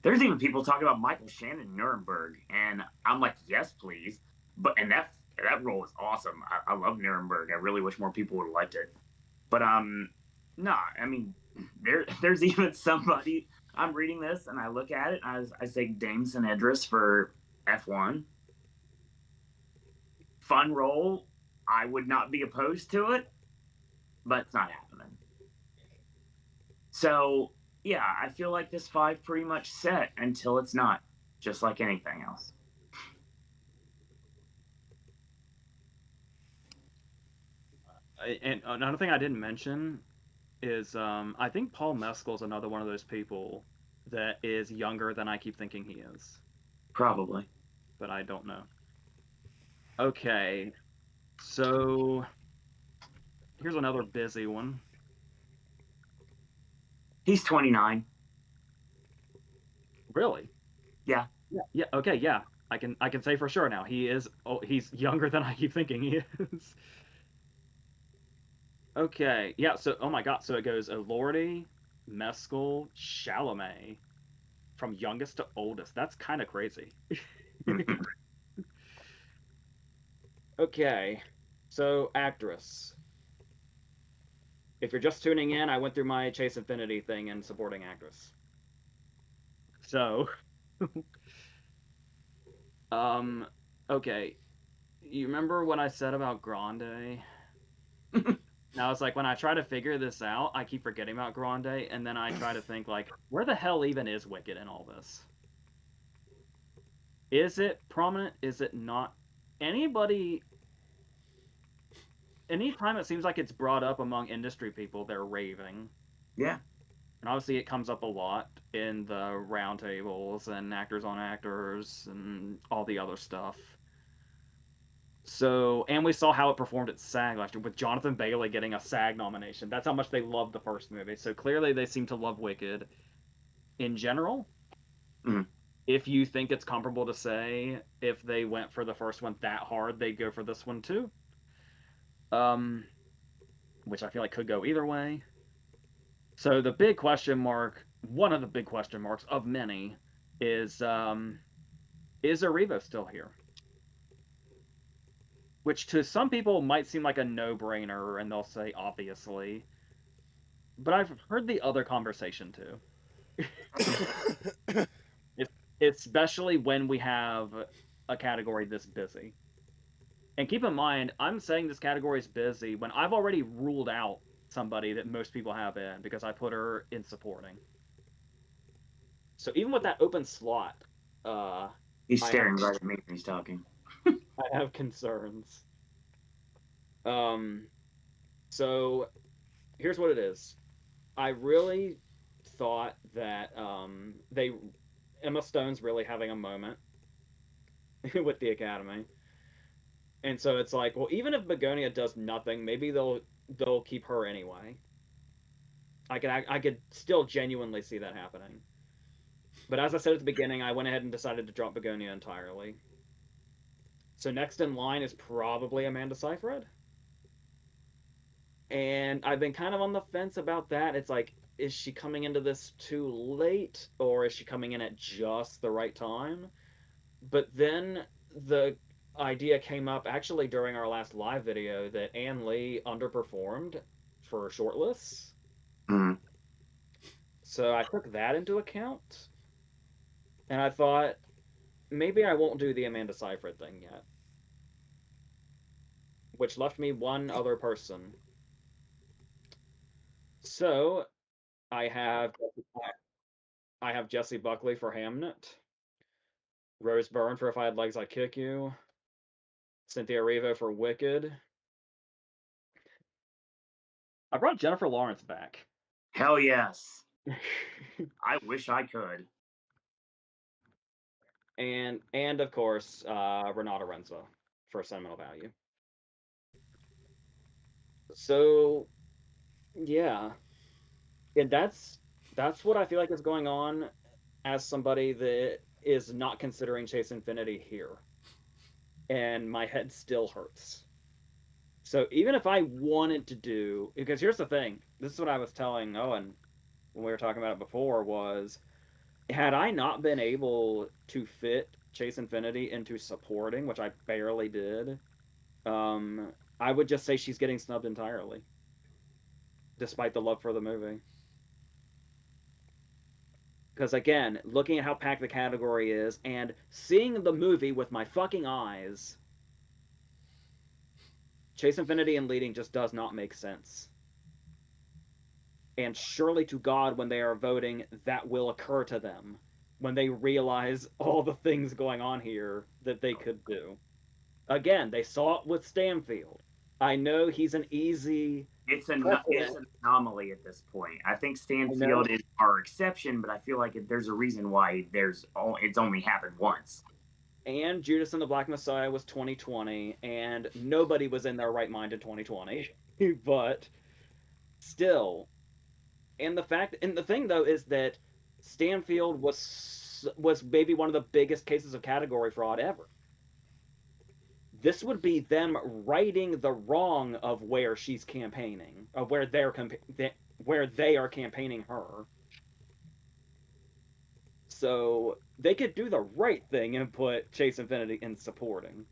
There's even people talking about Michael Shannon in Nuremberg, and I'm like, yes, please. And that role is awesome. I love Nuremberg. I really wish more people would have liked it. But no, I mean, there's even somebody. I'm reading this and I look at it. And I say Jameson Idris for F1. Fun role. I would not be opposed to it, but it's not happening. So yeah, I feel like this 5 pretty much set until it's not, just like anything else. And another thing I didn't mention is I think Paul Mescal is another one of those people that is younger than I keep thinking he is. Probably. But I don't know. Okay, so here's another busy one. He's 29. Really? Yeah. Yeah. Okay. Yeah. I can say for sure now he is. Oh, he's younger than I keep thinking he is. Okay. Yeah. So, oh my God. So it goes Elordi, Mescal, Chalamet, from youngest to oldest. That's kind of crazy. Okay. So actress. If you're just tuning in, I went through my Chase Infinity thing and supporting actress. So, okay. You remember what I said about Grande? Now it's like when I try to figure this out, I keep forgetting about Grande, and then I try to think like, where the hell even is Wicked in all this? Is it prominent? Is it not? Anybody? Anytime it seems like it's brought up among industry people, they're raving. Yeah. And obviously it comes up a lot in the roundtables and actors on actors and all the other stuff. So, and we saw how it performed at SAG last year with Jonathan Bailey getting a SAG nomination. That's how much they loved the first movie. So clearly they seem to love Wicked in general. Mm-hmm. If you think it's comparable to say if they went for the first one that hard, they'd go for this one too. Which I feel like could go either way. So the big question mark, one of the big question marks of many, is Arrivo still here? Which to some people might seem like a no-brainer, and they'll say obviously. But I've heard the other conversation too. Especially when we have a category this busy. And keep in mind, I'm saying this category is busy when I've already ruled out somebody that most people have in because I put her in supporting. So even with that open slot, he's staring right at me when he's talking. I have concerns. So here's what it is. I really thought that Emma Stone's really having a moment with the Academy. And so it's like, well, even if Begonia does nothing, maybe they'll keep her anyway. I could still genuinely see that happening. But as I said at the beginning, I went ahead and decided to drop Begonia entirely. So next in line is probably Amanda Seyfried. And I've been kind of on the fence about that. It's like, is she coming into this too late, or is she coming in at just the right time? But then the idea came up actually during our last live video that Ann Lee underperformed for shortlists. Mm. So I took that into account, and I thought maybe I won't do the Amanda Seyfried thing yet, which left me one other person. So I have I have Jessie Buckley for Hamnet, Rose Byrne for If I Had Legs I'd Kick You, Cynthia Erivo for Wicked. I brought Jennifer Lawrence back. Hell yes. I wish I could. and of course Renata Renzo for sentimental value. So yeah, and that's what I feel like is going on as somebody that is not considering Chase Infinity here, and my head still hurts. So even if I wanted to do, because here's the thing, this is what I was telling Owen when we were talking about it before, was had I not been able to fit Chase Infinity into supporting, which I barely did, I would just say she's getting snubbed entirely, despite the love for the movie. Because again, looking at how packed the category is and seeing the movie with my fucking eyes, Chase Infinity and leading just does not make sense. And surely to God, when they are voting, that will occur to them when they realize all the things going on here that they could do. Again, they saw it with Stanfield. I know he's an easy It's an precedent. anomaly at this point. I think I know. Stanfield is our exception, but I feel like there's a reason why it's only happened once. And Judas and the Black Messiah was 2020, and nobody was in their right mind in 2020. But still, and the thing though is that Stanfield was maybe one of the biggest cases of category fraud ever. This would be them righting the wrong of where she's campaigning, of where they are campaigning her. So they could do the right thing and put Chase Infinity in supporting,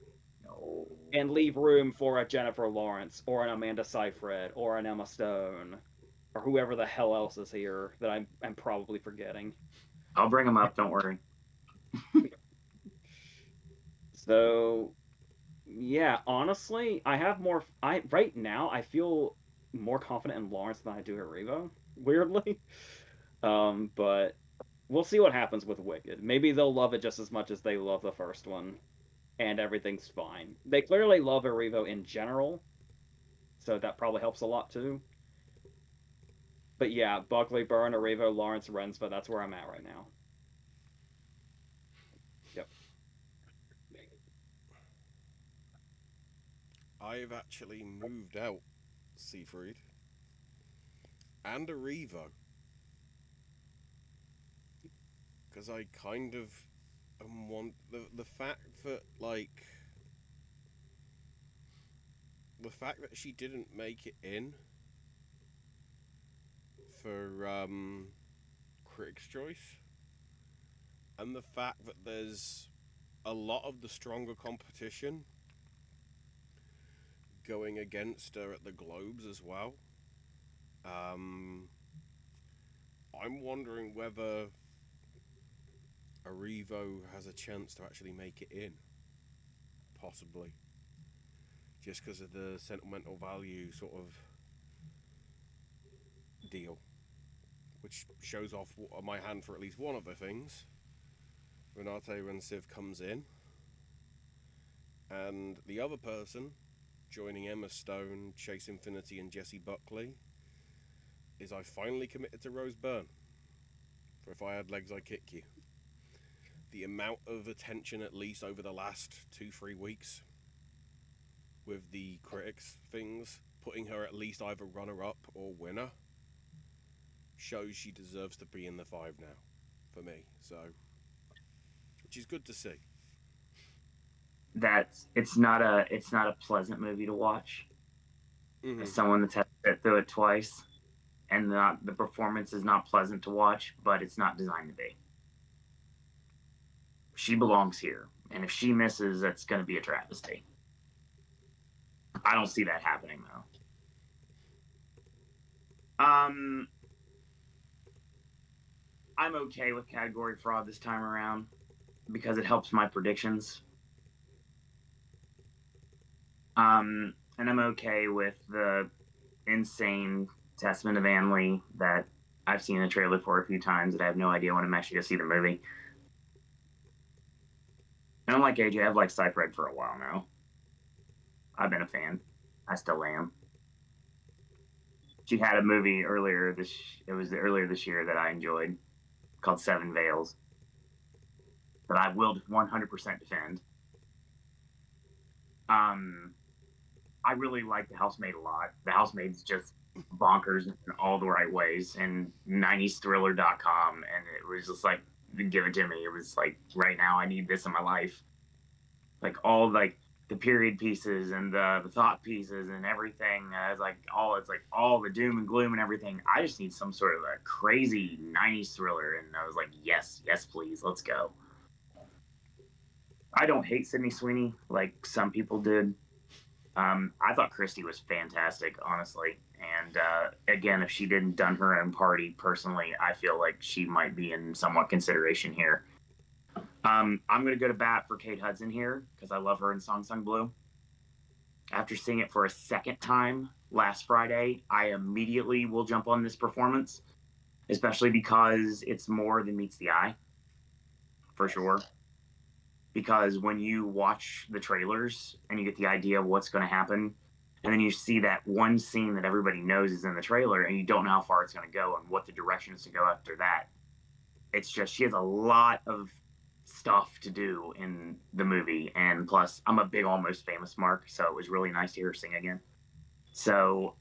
No. and leave room for a Jennifer Lawrence or an Amanda Seyfried or an Emma Stone or whoever the hell else is here that I'm probably forgetting. I'll bring them up. Don't worry. So yeah, honestly, I have more. I right now I feel more confident in Lawrence than I do Erivo. Weirdly, but we'll see what happens with Wicked. Maybe they'll love it just as much as they love the first one, and everything's fine. They clearly love Erivo in general, so that probably helps a lot too. But yeah, Buckley, Byrne, Erivo, Lawrence, Rensva, that's where I'm at right now. Yep. I've actually moved out Seafried and Erivo because I kind of want the fact that the fact that she didn't make it in for Critics' Choice, and the fact that there's a lot of the stronger competition going against her at the Globes as well. Um, I'm wondering whether Erivo has a chance to actually make it in, possibly, just because of the sentimental value sort of deal, which shows off my hand for at least one of the things. Renate Rensiv comes in, and the other person joining Emma Stone, Chase Infinity, and Jessie Buckley is I finally committed to Rose Byrne for If I Had Legs I'd Kick You. The amount of attention, at least over the last 2-3 weeks, with the critics things, putting her at least either runner-up or winner, shows she deserves to be in the 5 now, for me. So, which is good to see. that it's not a pleasant movie to watch. Hmm. As someone that's had to sit through it twice, and the performance is not pleasant to watch, but it's not designed to be. She belongs here, and if she misses, that's going to be a travesty. I don't see that happening though. I'm okay with category fraud this time around because it helps my predictions. And I'm okay with the insane Testament of Anne Lee that I've seen a trailer for a few times that I have no idea when I'm actually going to see the movie. And unlike AJ, I've liked Cypher for a while now. I've been a fan. I still am. She had a movie earlier this year that I enjoyed called Seven Veils that I will 100% defend. I really like The Housemaid a lot. The Housemaid's just bonkers in all the right ways, and 90sthriller.com, and it was just like, give it to me. It was like, right now I need this in my life. Like all like the period pieces and the thought pieces and everything. It's like all the doom and gloom and everything. I just need some sort of a crazy 90s thriller, and I was like, yes, please, let's go. I don't hate Sydney Sweeney like some people did. I thought Christy was fantastic, honestly. And again, if she didn't done her own party, personally, I feel like she might be in somewhat consideration here. I'm going to go to bat for Kate Hudson here because I love her in Song Sung Blue. After seeing it for a second time last Friday, I immediately will jump on this performance, especially because it's more than meets the eye, for sure. Because when you watch the trailers and you get the idea of what's going to happen, and then you see that one scene that everybody knows is in the trailer, and you don't know how far it's going to go and what the direction is to go after that. It's just, she has a lot of stuff to do in the movie, and plus, I'm a big Almost Famous mark, so it was really nice to hear her sing again. So,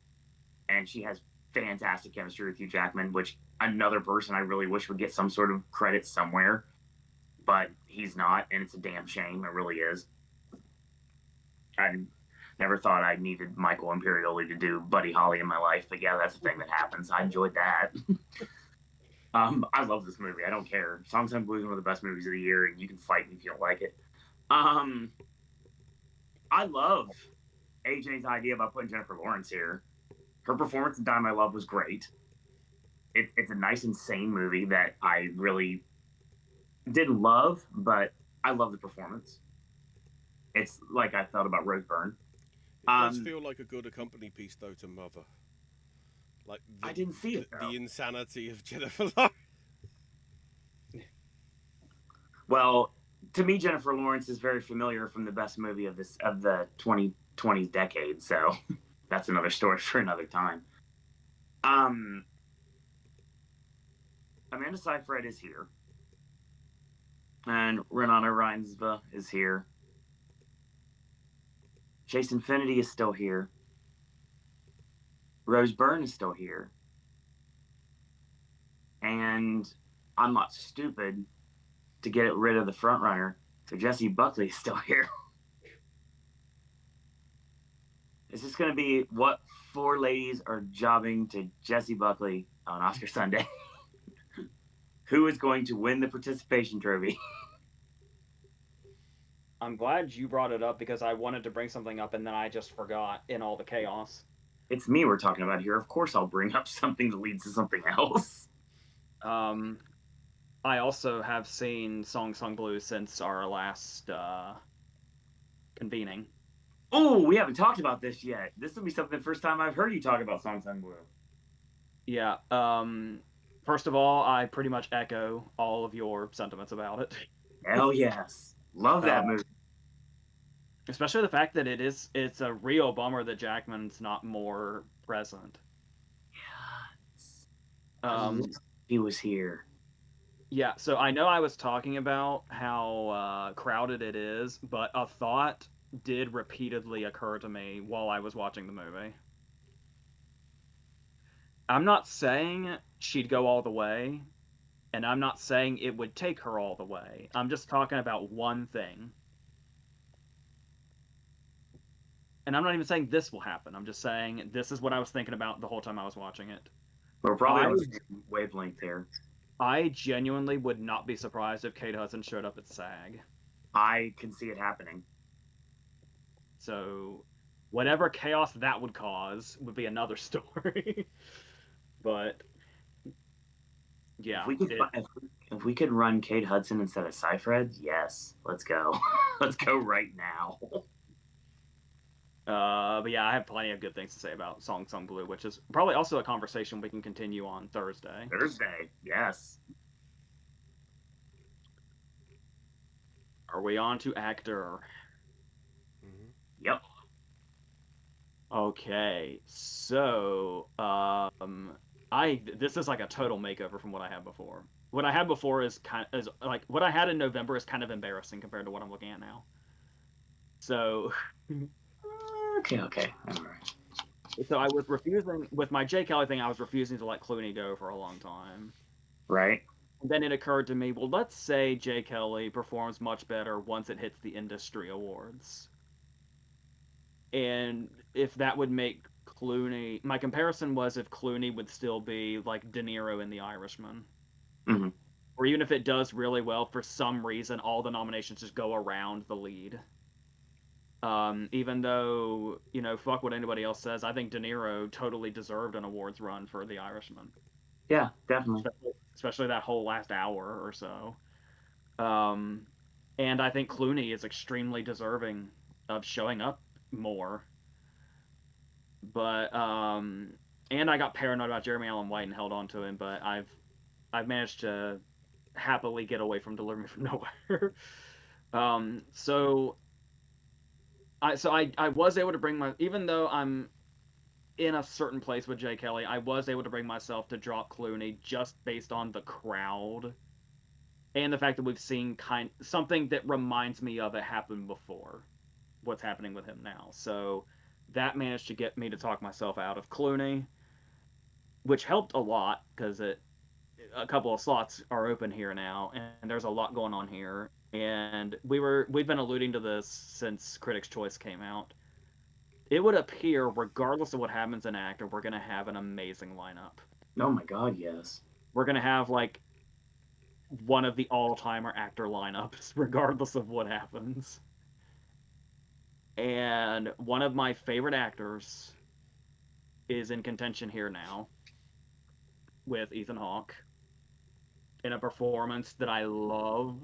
and she has fantastic chemistry with Hugh Jackman, which another person I really wish would get some sort of credit somewhere, but he's not, and it's a damn shame. It really is. I never thought I needed Michael Imperioli to do Buddy Holly in my life, but yeah, that's the thing that happens. I enjoyed that. I love this movie. I don't care. Song Sung Blue is one of the best movies of the year, and you can fight me if you don't like it. I love AJ's idea about putting Jennifer Lawrence here. Her performance in Dime I Love was great. It's a nice, insane movie that I really didn't love, but I love the performance. It's like I felt about Rose Byrne. It does feel like a good accompany piece, though, to Mother. Like I didn't see it, though. The insanity of Jennifer Lawrence. Well, to me, Jennifer Lawrence is very familiar from the best movie of the 2020s decade. So that's another story for another time. Amanda Seyfried is here, and Renata Reinsve is here. Chase Infinity is still here. Rose Byrne is still here. And I'm not stupid to get rid of the front runner, so Jessie Buckley is still here. Is this going to be what four ladies are jobbing to Jessie Buckley on Oscar Sunday? Who is going to win the participation trophy? I'm glad you brought it up because I wanted to bring something up and then I just forgot in all the chaos. It's me we're talking about here. Of course I'll bring up something that leads to something else. I also have seen Song Sung Blue since our last convening. Oh, we haven't talked about this yet. This will be something the first time I've heard you talk about Song Sung Blue. Yeah. First of all, I pretty much echo all of your sentiments about it. Hell yes. Love that movie. Especially the fact that it's a real bummer that Jackman's not more present. Yes. He was here. Yeah, so I know I was talking about how crowded it is, but a thought did repeatedly occur to me while I was watching the movie. I'm not saying she'd go all the way, and I'm not saying it would take her all the way. I'm just talking about one thing. and I'm not even saying this will happen. I'm just saying this is what I was thinking about the whole time I was watching it. We're probably I on the same wavelength here. I genuinely would not be surprised if Kate Hudson showed up at SAG. I can see it happening. So whatever chaos that would cause would be another story. But yeah, If we could run Kate Hudson instead of Cyfred, yes, let's go. Let's go right now. but yeah, I have plenty of good things to say about Song Sung Blue, which is probably also a conversation we can continue on Thursday. Thursday, yes. Are we on to actor? Mm-hmm. Yep. Okay, so this is like a total makeover from what I had before. What I had before is like what I had in November is kind of embarrassing compared to what I'm looking at now. So Okay. All right. so I was refusing with my J. Kelly thing. I was refusing to let Clooney go for a long time. Right. And then it occurred to me, well, let's say J. Kelly performs much better once it hits the industry awards, and if that would make Clooney. My comparison was if Clooney would still be like De Niro in The Irishman, Mm-hmm. or even if it does really well for some reason, all the nominations just go around the lead. Even though, fuck what anybody else says, I think De Niro totally deserved an awards run for The Irishman, Yeah, definitely. especially that whole last hour or so. Um, and I think Clooney is extremely deserving of showing up more. But and I got paranoid about Jeremy Allen White and held on to him, but I've managed to happily get away from Deliver Me from Nowhere. So I was able to bring my, even though I'm in a certain place with Jay Kelly, I was able to bring myself to drop Clooney just based on the crowd and the fact that we've seen something that reminds me of it happen before. What's happening with him now? So that managed to get me to talk myself out of Clooney, which helped a lot because a couple of slots are open here now, and there's a lot going on here. And we've been alluding to this since Critics' Choice came out. It would appear, regardless of what happens in actor, we're gonna have an amazing lineup. Oh my God, yes. We're gonna have like one of the all-timer actor lineups, regardless of what happens. And one of my favorite actors is in contention here now with Ethan Hawke in a performance that I love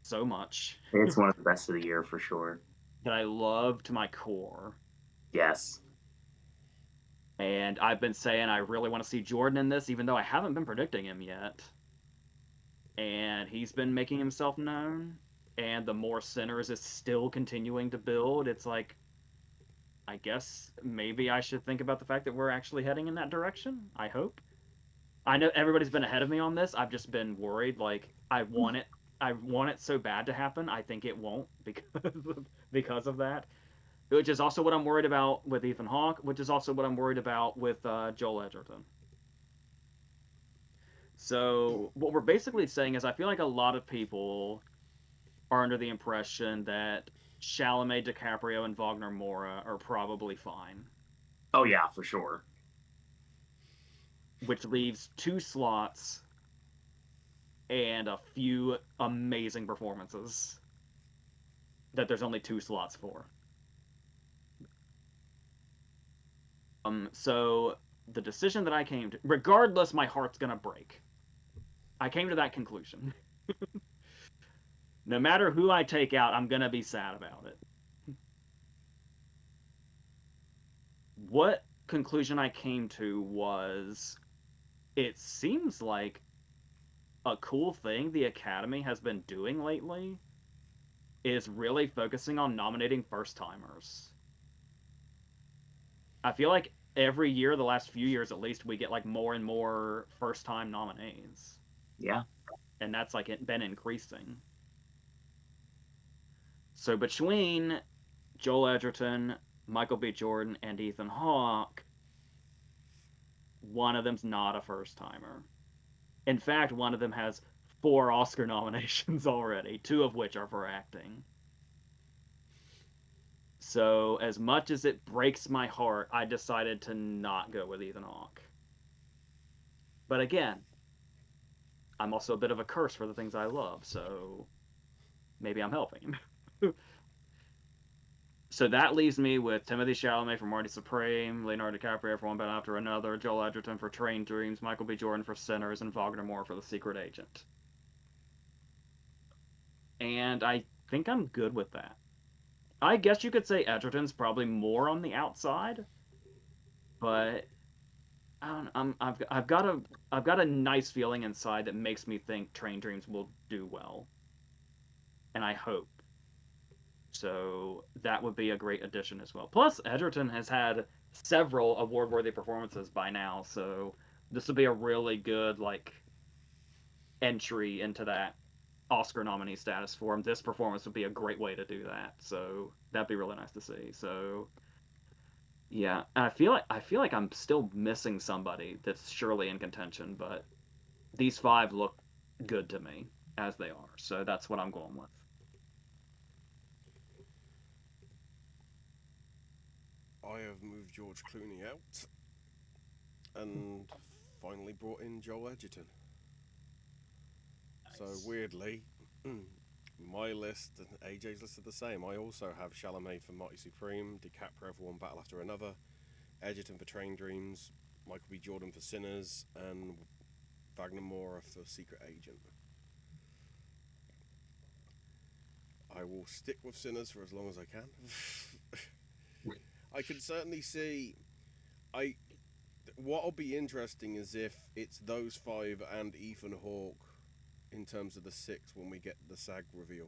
so much, It's one of the best of the year for sure. that I love to my core. Yes. And I've been saying I really want to see Jordan in this, even though I haven't been predicting him yet. And he's been making himself known. And the more Sinners is still continuing to build. It's like, I guess maybe I should think about the fact that we're actually heading in that direction. I hope. I know everybody's been ahead of me on this. I've just been worried. Like, I want it so bad to happen. I think it won't because of that. Which is also what I'm worried about with Ethan Hawke. Which is also what I'm worried about with Joel Edgerton. So what we're basically saying is, I feel like a lot of people are under the impression that Chalamet, DiCaprio, and Wagner Moura are probably fine, Oh yeah, for sure. which leaves 2 slots and a few amazing performances that there's only 2 slots for. So the decision that I came to, regardless, my heart's gonna break. I came to that conclusion. No matter who I take out, I'm gonna be sad about it. What conclusion I came to was, it seems like a cool thing the Academy has been doing lately is really focusing on nominating first timers. I feel like every year, the last few years at least, we get like more and more first time nominees. Yeah. And that's like been increasing. So between Joel Edgerton, Michael B. Jordan, and Ethan Hawke, one of them's not a first timer. In fact, one of them has 4 Oscar nominations already, 2 of which are for acting. So as much as it breaks my heart, I decided to not go with Ethan Hawke. But again, I'm also a bit of a curse for the things I love, so maybe I'm helping him. So that leaves me with Timothy Chalamet for Marty Supreme, Leonardo DiCaprio for One Bad After Another, Joel Edgerton for Train Dreams, Michael B. Jordan for Sinners, and Wagner Moore for The Secret Agent. And I think I'm good with that. I guess you could say Edgerton's probably more on the outside, but I don't, I've got a nice feeling inside that makes me think Train Dreams will do well, and I hope. So that would be a great addition as well. Plus, Edgerton has had several award-worthy performances by now, so this would be a really good like entry into that Oscar nominee status for him. This performance would be a great way to do that. So that'd be really nice to see. So yeah, and I feel like I'm still missing somebody that's surely in contention, but these five look good to me as they are. So that's what I'm going with. I have moved George Clooney out and finally brought in Joel Edgerton. So weirdly, my list and AJ's list are the same. I also have Chalamet for Marty Supreme, DiCaprio for One Battle After Another, Edgerton for Train Dreams, Michael B. Jordan for Sinners, and Wagner Moore for Secret Agent. I will stick with Sinners for as long as I can. I can certainly see. What'll be interesting is if it's those five and Ethan Hawke in terms of the six when we get the SAG reveal.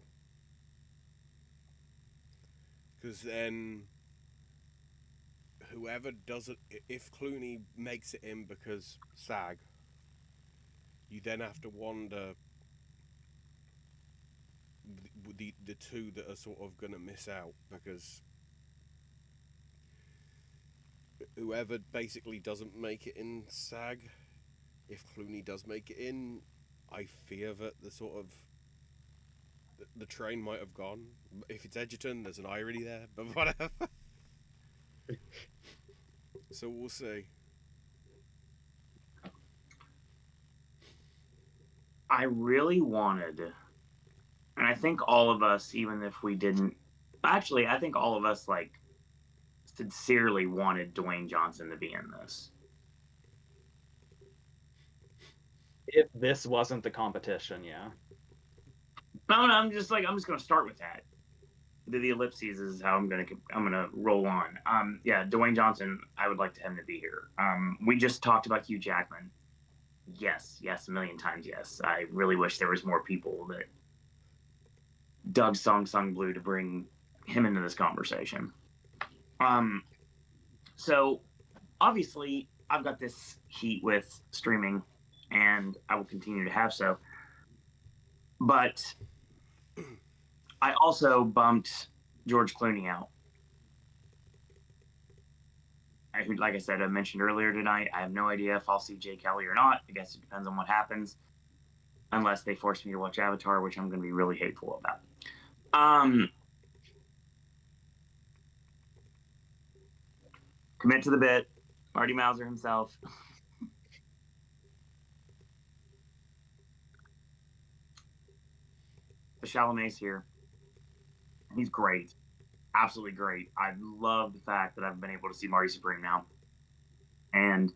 Because then whoever does it, if Clooney makes it in because SAG, you then have to wonder the two that are sort of going to miss out, because whoever basically doesn't make it in SAG, if Clooney does make it in, I fear that the train might have gone. If it's Edgerton, there's an irony there, but whatever. So we'll see. I really wanted, and I think all of us, even if we didn't, actually, I think all of us like sincerely wanted Dwayne Johnson to be in this. If this wasn't the competition, yeah. No, I'm just gonna start with that. The ellipses is how I'm gonna roll on. Yeah, Dwayne Johnson, I would like him to be here. We just talked about Hugh Jackman. Yes, a million times yes. I really wish there was more people that dug Sung Blue to bring him into this conversation. So obviously I've got this heat with streaming, and I will continue to have so. But I also bumped George Clooney out. Like I said, I mentioned earlier tonight, I have no idea if I'll see Jay Kelly or not. I guess it depends on what happens. Unless they force me to watch Avatar, which I'm going to be really hateful about. Commit to the bit. Marty Mauser himself. The Chalamet's here. He's great. Absolutely great. I love the fact that I've been able to see Marty Supreme now. And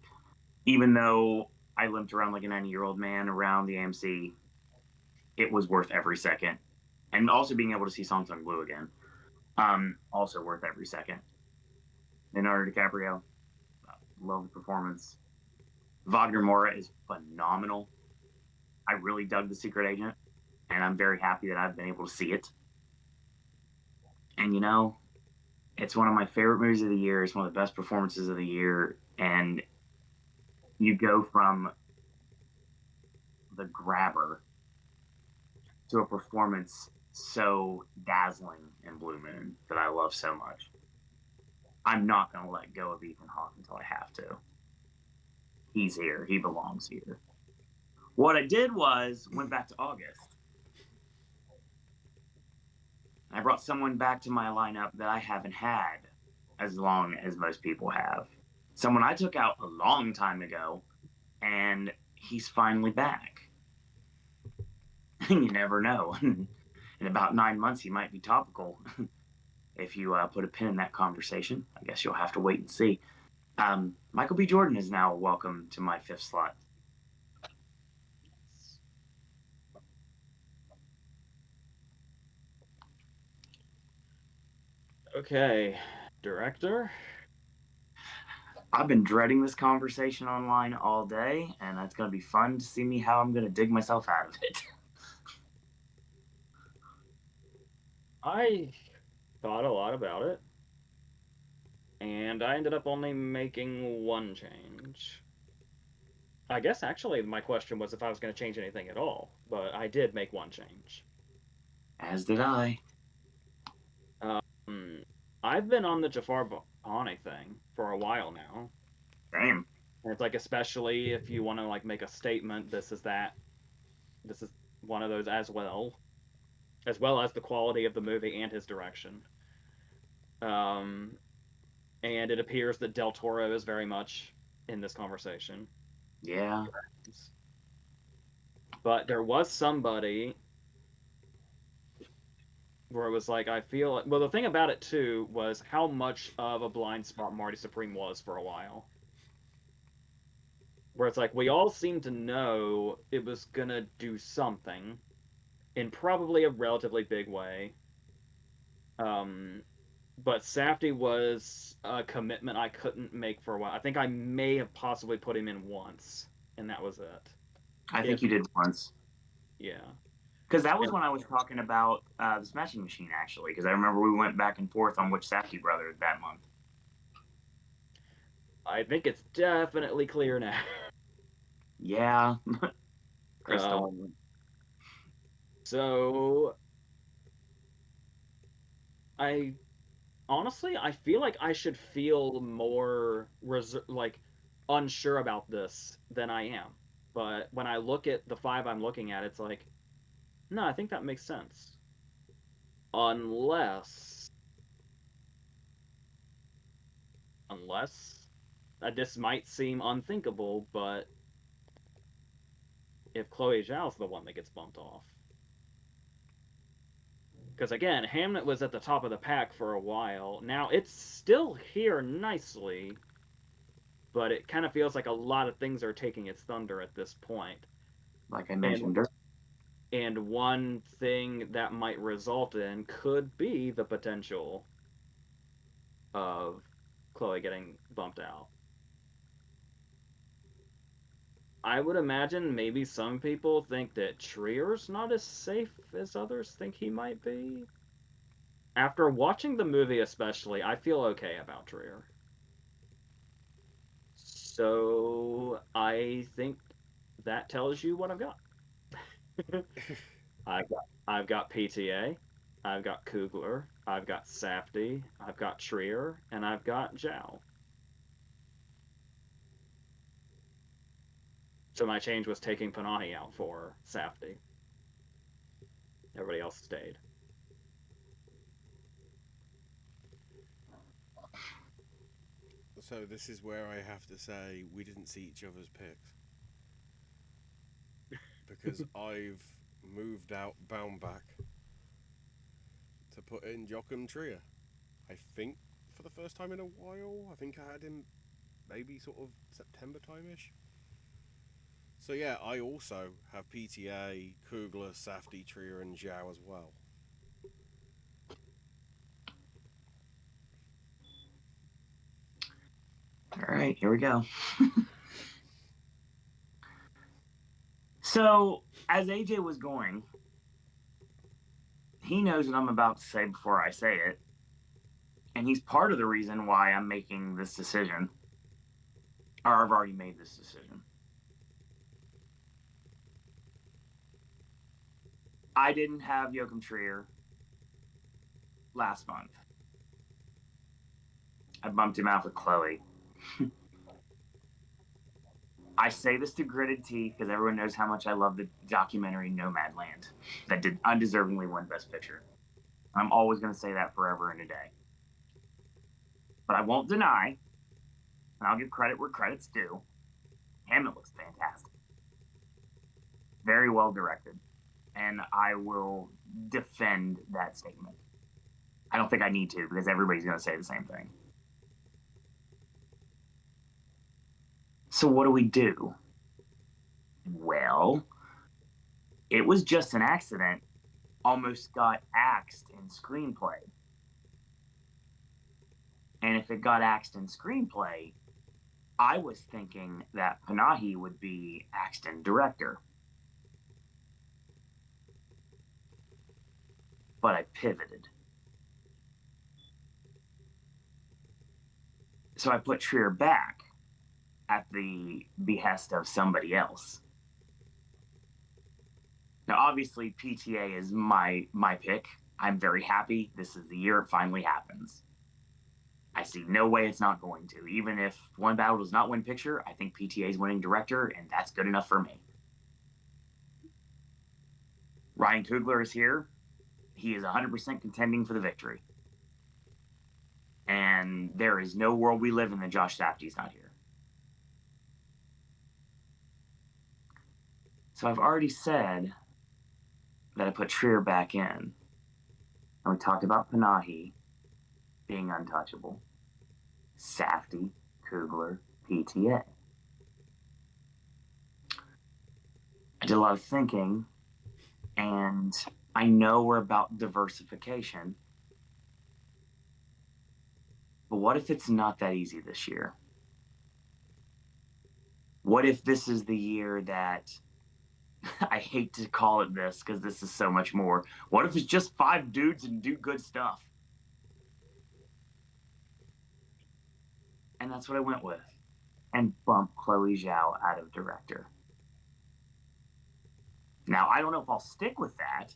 even though I limped around like a 90-year-old man around the AMC, it was worth every second. And also being able to see Song Sung Blue again, also worth every second. Leonardo DiCaprio, love the performance. Wagner Moore is phenomenal. I really dug The Secret Agent, and I'm very happy that I've been able to see it. And, you know, it's one of my favorite movies of the year. It's one of the best performances of the year. And you go from the grabber to a performance so dazzling in Blue Moon that I love so much. I'm not going to let go of Ethan Hawke until I have to. He's here. He belongs here. What I did was went back to August. I brought someone back to my lineup that I haven't had as long as most people have. Someone I took out a long time ago, and he's finally back. You never know. In about 9 months, he might be topical. If you put a pin in that conversation, I guess you'll have to wait and see. Michael B. Jordan is now welcome to my 5th slot. Okay, director. I've been dreading this conversation online all day, and it's going to be fun to see me how I'm going to dig myself out of it. I thought a lot about it, and I ended up only making one change. I guess actually my question was if I was going to change anything at all, but I did make one change. As did I. I've been on the Jafar Ba'ani thing for a while now. Damn. And it's like, especially if you want to like make a statement, this is that. This is one of those as well as the quality of the movie and his direction. And it appears that Del Toro is very much in this conversation. Yeah. But there was somebody where it was like, I feel like, well, the thing about it too was how much of a blind spot Marty Supreme was for a while. Where it's like, we all seem to know it was gonna do something in probably a relatively big way. But Safdie was a commitment I couldn't make for a while. I think I may have possibly put him in once, and that was it. I think you did once. Yeah. Because that was when I was talking about the Smashing Machine, actually. Because I remember we went back and forth on which Safdie brother that month. I think it's definitely clear now. Yeah. Crystal. So, I honestly, I feel like I should feel more unsure about this than I am. But when I look at the 5 I'm looking at, it's like, no, I think that makes sense. Unless this might seem unthinkable, but if Chloe Zhao's the one that gets bumped off. Because again, Hamnet was at the top of the pack for a while. Now it's still here nicely, but it kind of feels like a lot of things are taking its thunder at this point. Like I mentioned earlier. And one thing that might result in could be the potential of Chloe getting bumped out. I would imagine maybe some people think that Trier's not as safe as others think he might be. After watching the movie especially, I feel okay about Trier. So I think that tells you what I've got. I've got PTA, I've got Kugler, I've got Safdie, I've got Trier, and I've got Zhao. So my change was taking Panahi out for Safdie. Everybody else stayed. So this is where I have to say we didn't see each other's picks. Because I've moved out Baumbach to put in Joachim Trier. I think for the first time in a while. I think I had him maybe sort of September time-ish. So yeah, I also have PTA, Kugler, Safdie, Trier and Zhao as well. All right, here we go. So, as AJ was going, he knows what I'm about to say before I say it. And he's part of the reason why I'm making this decision. Or I've already made this decision. I didn't have Joachim Trier last month. I bumped him out for Chloe. I say this to gritted teeth because everyone knows how much I love the documentary Nomadland that did undeservingly win Best Picture. I'm always going to say that forever and a day. But I won't deny, and I'll give credit where credit's due. Hammett looks fantastic. Very well directed. And I will defend that statement. I don't think I need to because everybody's going to say the same thing. So what do? Well, it was just an accident. Almost got axed in screenplay. And if it got axed in screenplay, I was thinking that Panahi would be axed in director. But I pivoted. So I put Trier back at the behest of somebody else. Now, obviously, PTA is my pick. I'm very happy. This is the year it finally happens. I see no way it's not going to. Even if One Battle does not win picture, I think PTA is winning director, and that's good enough for me. Ryan Coogler is here. He is 100% contending for the victory. And there is no world we live in that Josh Safdie's not here. So I've already said that I put Trier back in. And we talked about Panahi being untouchable. Safdie, Coogler, PTA. I did a lot of thinking, and I know we're about diversification. But what if it's not that easy this year? What if this is the year that I hate to call it this because this is so much more. What if it's just 5 dudes and do good stuff? And that's what I went with. And bump Chloe Zhao out of director. Now, I don't know if I'll stick with that,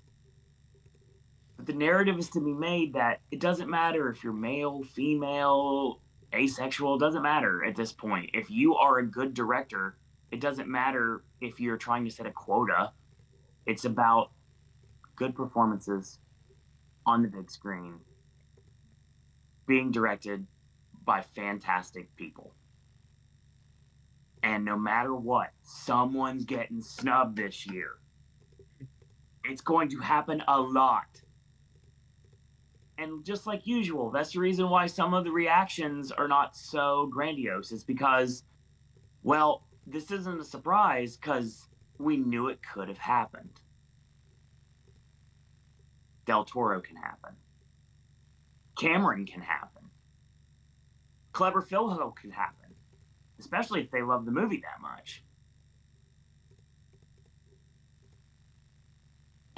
but the narrative is to be made that it doesn't matter if you're male, female, asexual, it doesn't matter at this point. If you are a good director, it doesn't matter if you're trying to set a quota. It's about good performances on the big screen, being directed by fantastic people. And no matter what, someone's getting snubbed this year. It's going to happen a lot. And just like usual, that's the reason why some of the reactions are not so grandiose. It's because, well, this isn't a surprise because we knew it could have happened. Del Toro can happen. Cameron can happen. Clever Philho can happen, especially if they love the movie that much.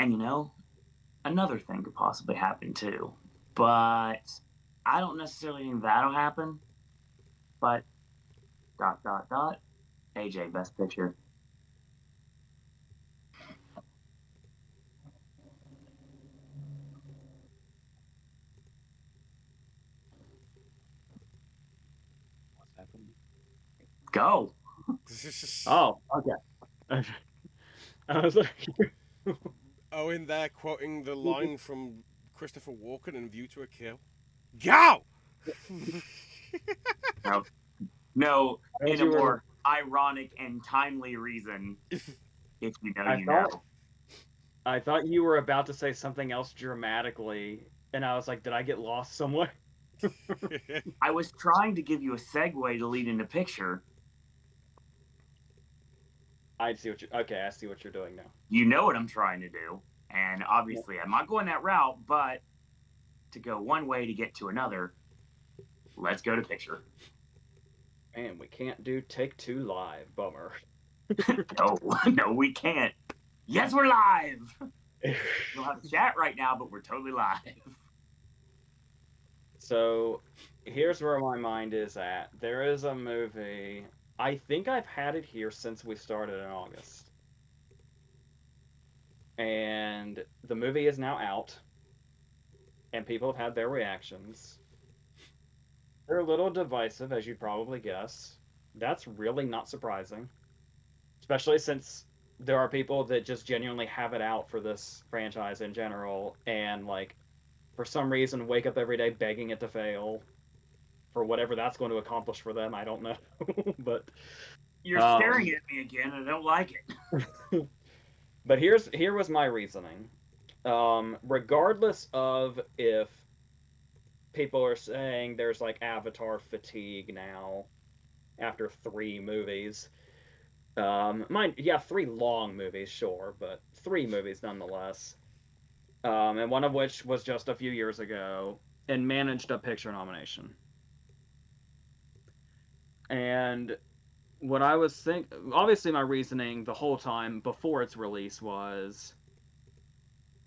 And you know, another thing could possibly happen too, but I don't necessarily think that'll happen. But ... AJ, Best Picture. What's happening? Go. Oh, okay. I was like, Owen there quoting the line from Christopher Walken in View to a Kill. Go! No, As in a you were- more ironic and timely reason, if you know, you know. I thought you were about to say something else dramatically, and I was like, did I get lost somewhere? I was trying to give you a segue to lead into picture. I see what you. Okay, I see what you're doing now. You know what I'm trying to do. And obviously, I'm not going that route, but to go one way to get to another, let's go to picture. Man, we can't do Take 2 live. Bummer. No, we can't. Yes, we're live. We don't have a chat right now, but we're totally live. So, here's where my mind is at. There is a movie. I think I've had it here since we started in August. And the movie is now out. And people have had their reactions. They're a little divisive, as you'd probably guess. That's really not surprising. Especially since there are people that just genuinely have it out for this franchise in general. And, like, for some reason, wake up every day begging it to fail for whatever that's going to accomplish for them. I don't know, but You're staring at me again, and I don't like it. but here was my reasoning. Regardless of if people are saying there's like Avatar fatigue now after 3 movies. Yeah, 3 long movies, sure, but 3 movies nonetheless. And one of which was just a few years ago and managed a picture nomination. And what I was obviously my reasoning the whole time before its release was,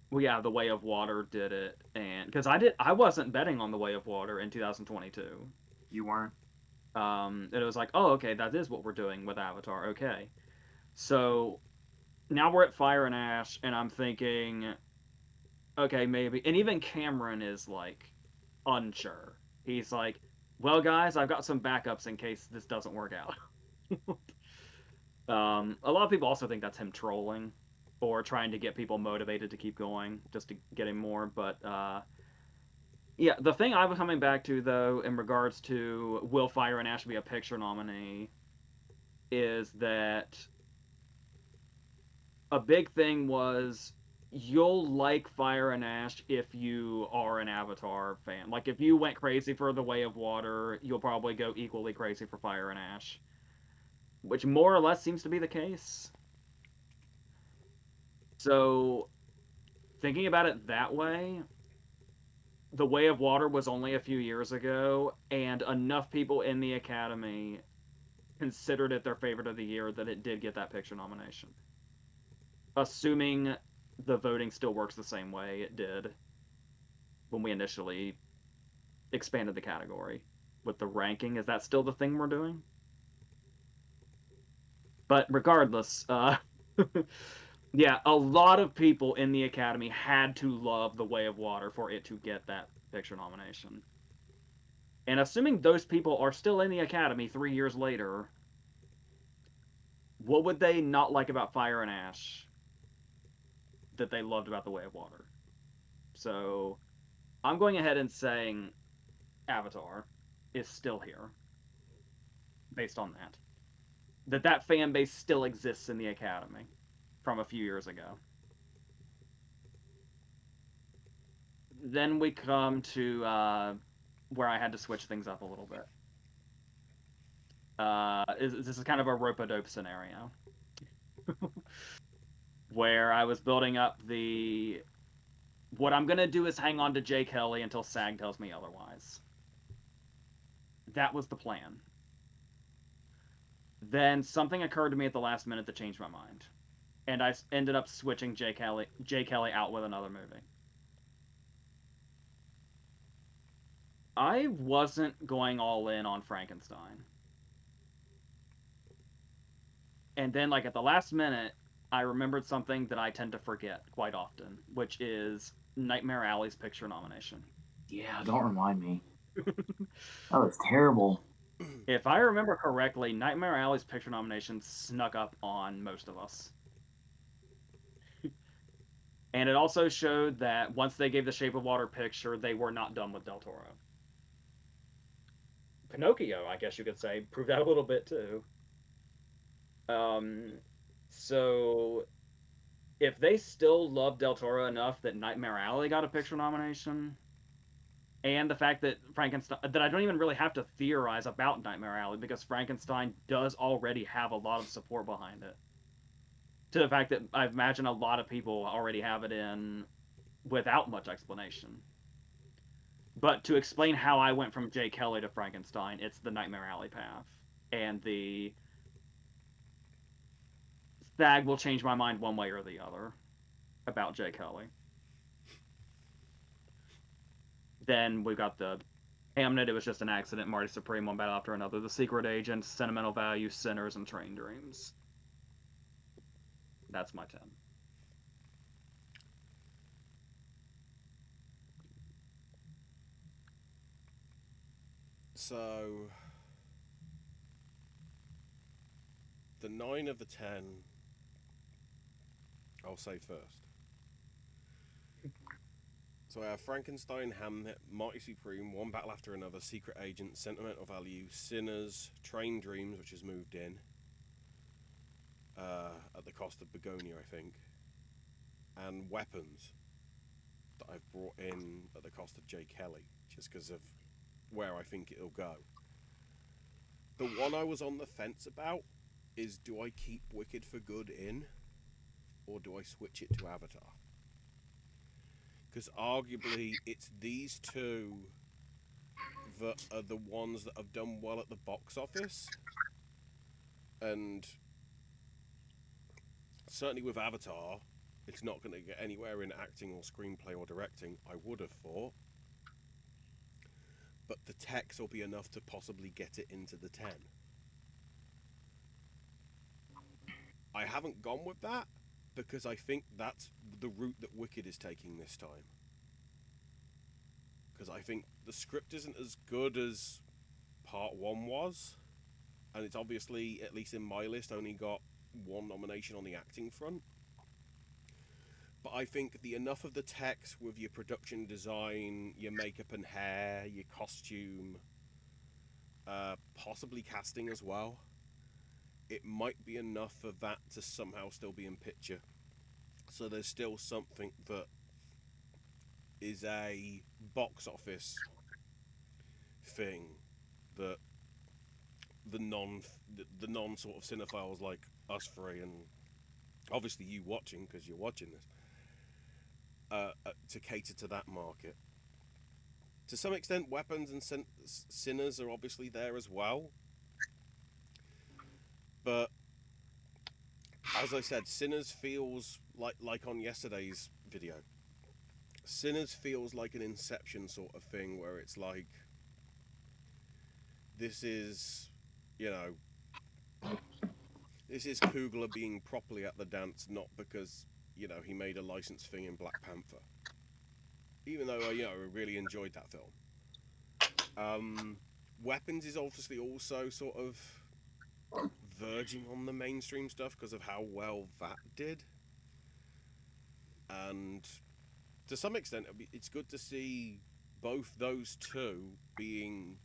well, yeah, The Way of Water did it, and because I wasn't betting on The Way of Water in 2022. You weren't. It was like, oh, okay, that is what we're doing with Avatar. Okay, so now we're at Fire and Ash, and I'm thinking, okay, maybe, and even Cameron is like unsure. He's like, well, guys, I've got some backups in case this doesn't work out. A lot of people also think that's him trolling or trying to get people motivated to keep going, just to get him more. But yeah, the thing I was coming back to, though, in regards to will Fire and Ash be a picture nominee, is that a big thing was you'll like Fire and Ash if you are an Avatar fan. Like, if you went crazy for The Way of Water, you'll probably go equally crazy for Fire and Ash, which more or less seems to be the case. So, thinking about it that way, The Way of Water was only a few years ago, and enough people in the Academy considered it their favorite of the year that it did get that picture nomination. Assuming the voting still works the same way it did when we initially expanded the category with the ranking. Is that still the thing we're doing? But regardless, yeah, a lot of people in the Academy had to love The Way of Water for it to get that picture nomination. And assuming those people are still in the Academy 3 years later, what would they not like about Fire and Ash that they loved about The Way of Water? So I'm going ahead and saying Avatar is still here based on that fan base still exists in the Academy from a few years ago. Then we come to where I had to switch things up a little bit. This is kind of a rope-a-dope scenario where I was building up what I'm gonna do is hang on to Jay Kelly until SAG tells me otherwise. That was the plan. Then something occurred to me at the last minute that changed my mind, and I ended up switching Jay Kelly out with another movie. I wasn't going all in on Frankenstein. And then, like, at the last minute, I remembered something that I tend to forget quite often, which is Nightmare Alley's picture nomination. Yeah, don't remind me. Oh, it's terrible. If I remember correctly, Nightmare Alley's picture nomination snuck up on most of us. And it also showed that once they gave the Shape of Water picture, they were not done with Del Toro. Pinocchio, I guess you could say, proved that a little bit too. So if they still love Del Toro enough that Nightmare Alley got a picture nomination, and the fact that Frankenstein, that I don't even really have to theorize about Nightmare Alley because Frankenstein does already have a lot of support behind it. To the fact that I imagine a lot of people already have it in without much explanation. But to explain how I went from Jay Kelly to Frankenstein, it's the Nightmare Alley path. And the SAG will change my mind one way or the other about Jay Kelly. Then we've got the Hamnet, It Was Just an Accident, Marty Supreme, One Battle After Another, The Secret Agent, Sentimental Value, Sinners, and Train Dreams. That's my 10. So, the 9 of the 10, I'll say first. So I have Frankenstein, Hamnet, Mighty Supreme, One Battle After Another, Secret Agent, Sentimental Value, Sinners, Train Dreams, which has moved in at the cost of Begonia, I think, and Weapons that I've brought in at the cost of Jay Kelly, just because of where I think it'll go. The one I was on the fence about is, do I keep Wicked for Good in, or do I switch it to Avatar? Because arguably it's these two that are the ones that have done well at the box office, and certainly with Avatar, it's not going to get anywhere in acting or screenplay or directing, I would have thought. But the text will be enough to possibly get it into the 10. I haven't gone with that because I think that's the route that Wicked is taking this time. Because I think the script isn't as good as part 1 was, and it's obviously, at least in my list, only got 1 nomination on the acting front. But I think the enough of the text with your production design, your makeup and hair, your costume, possibly casting as well, it might be enough for that to somehow still be in picture. So there's still something that is a box office thing that the non sort of cinephiles like us three, and obviously you watching because you're watching this, to cater to that market. To some extent, Weapons and Sinners are obviously there as well, but as I said, Sinners feels like on yesterday's video. Sinners feels like an Inception sort of thing, where it's like, this is, you know, this is Coogler being properly at the dance, not because, you know, he made a licensed thing in Black Panther. Even though, you know, I really enjoyed that film. Weapons is obviously also sort of verging on the mainstream stuff because of how well that did. And to some extent, it's good to see both those two being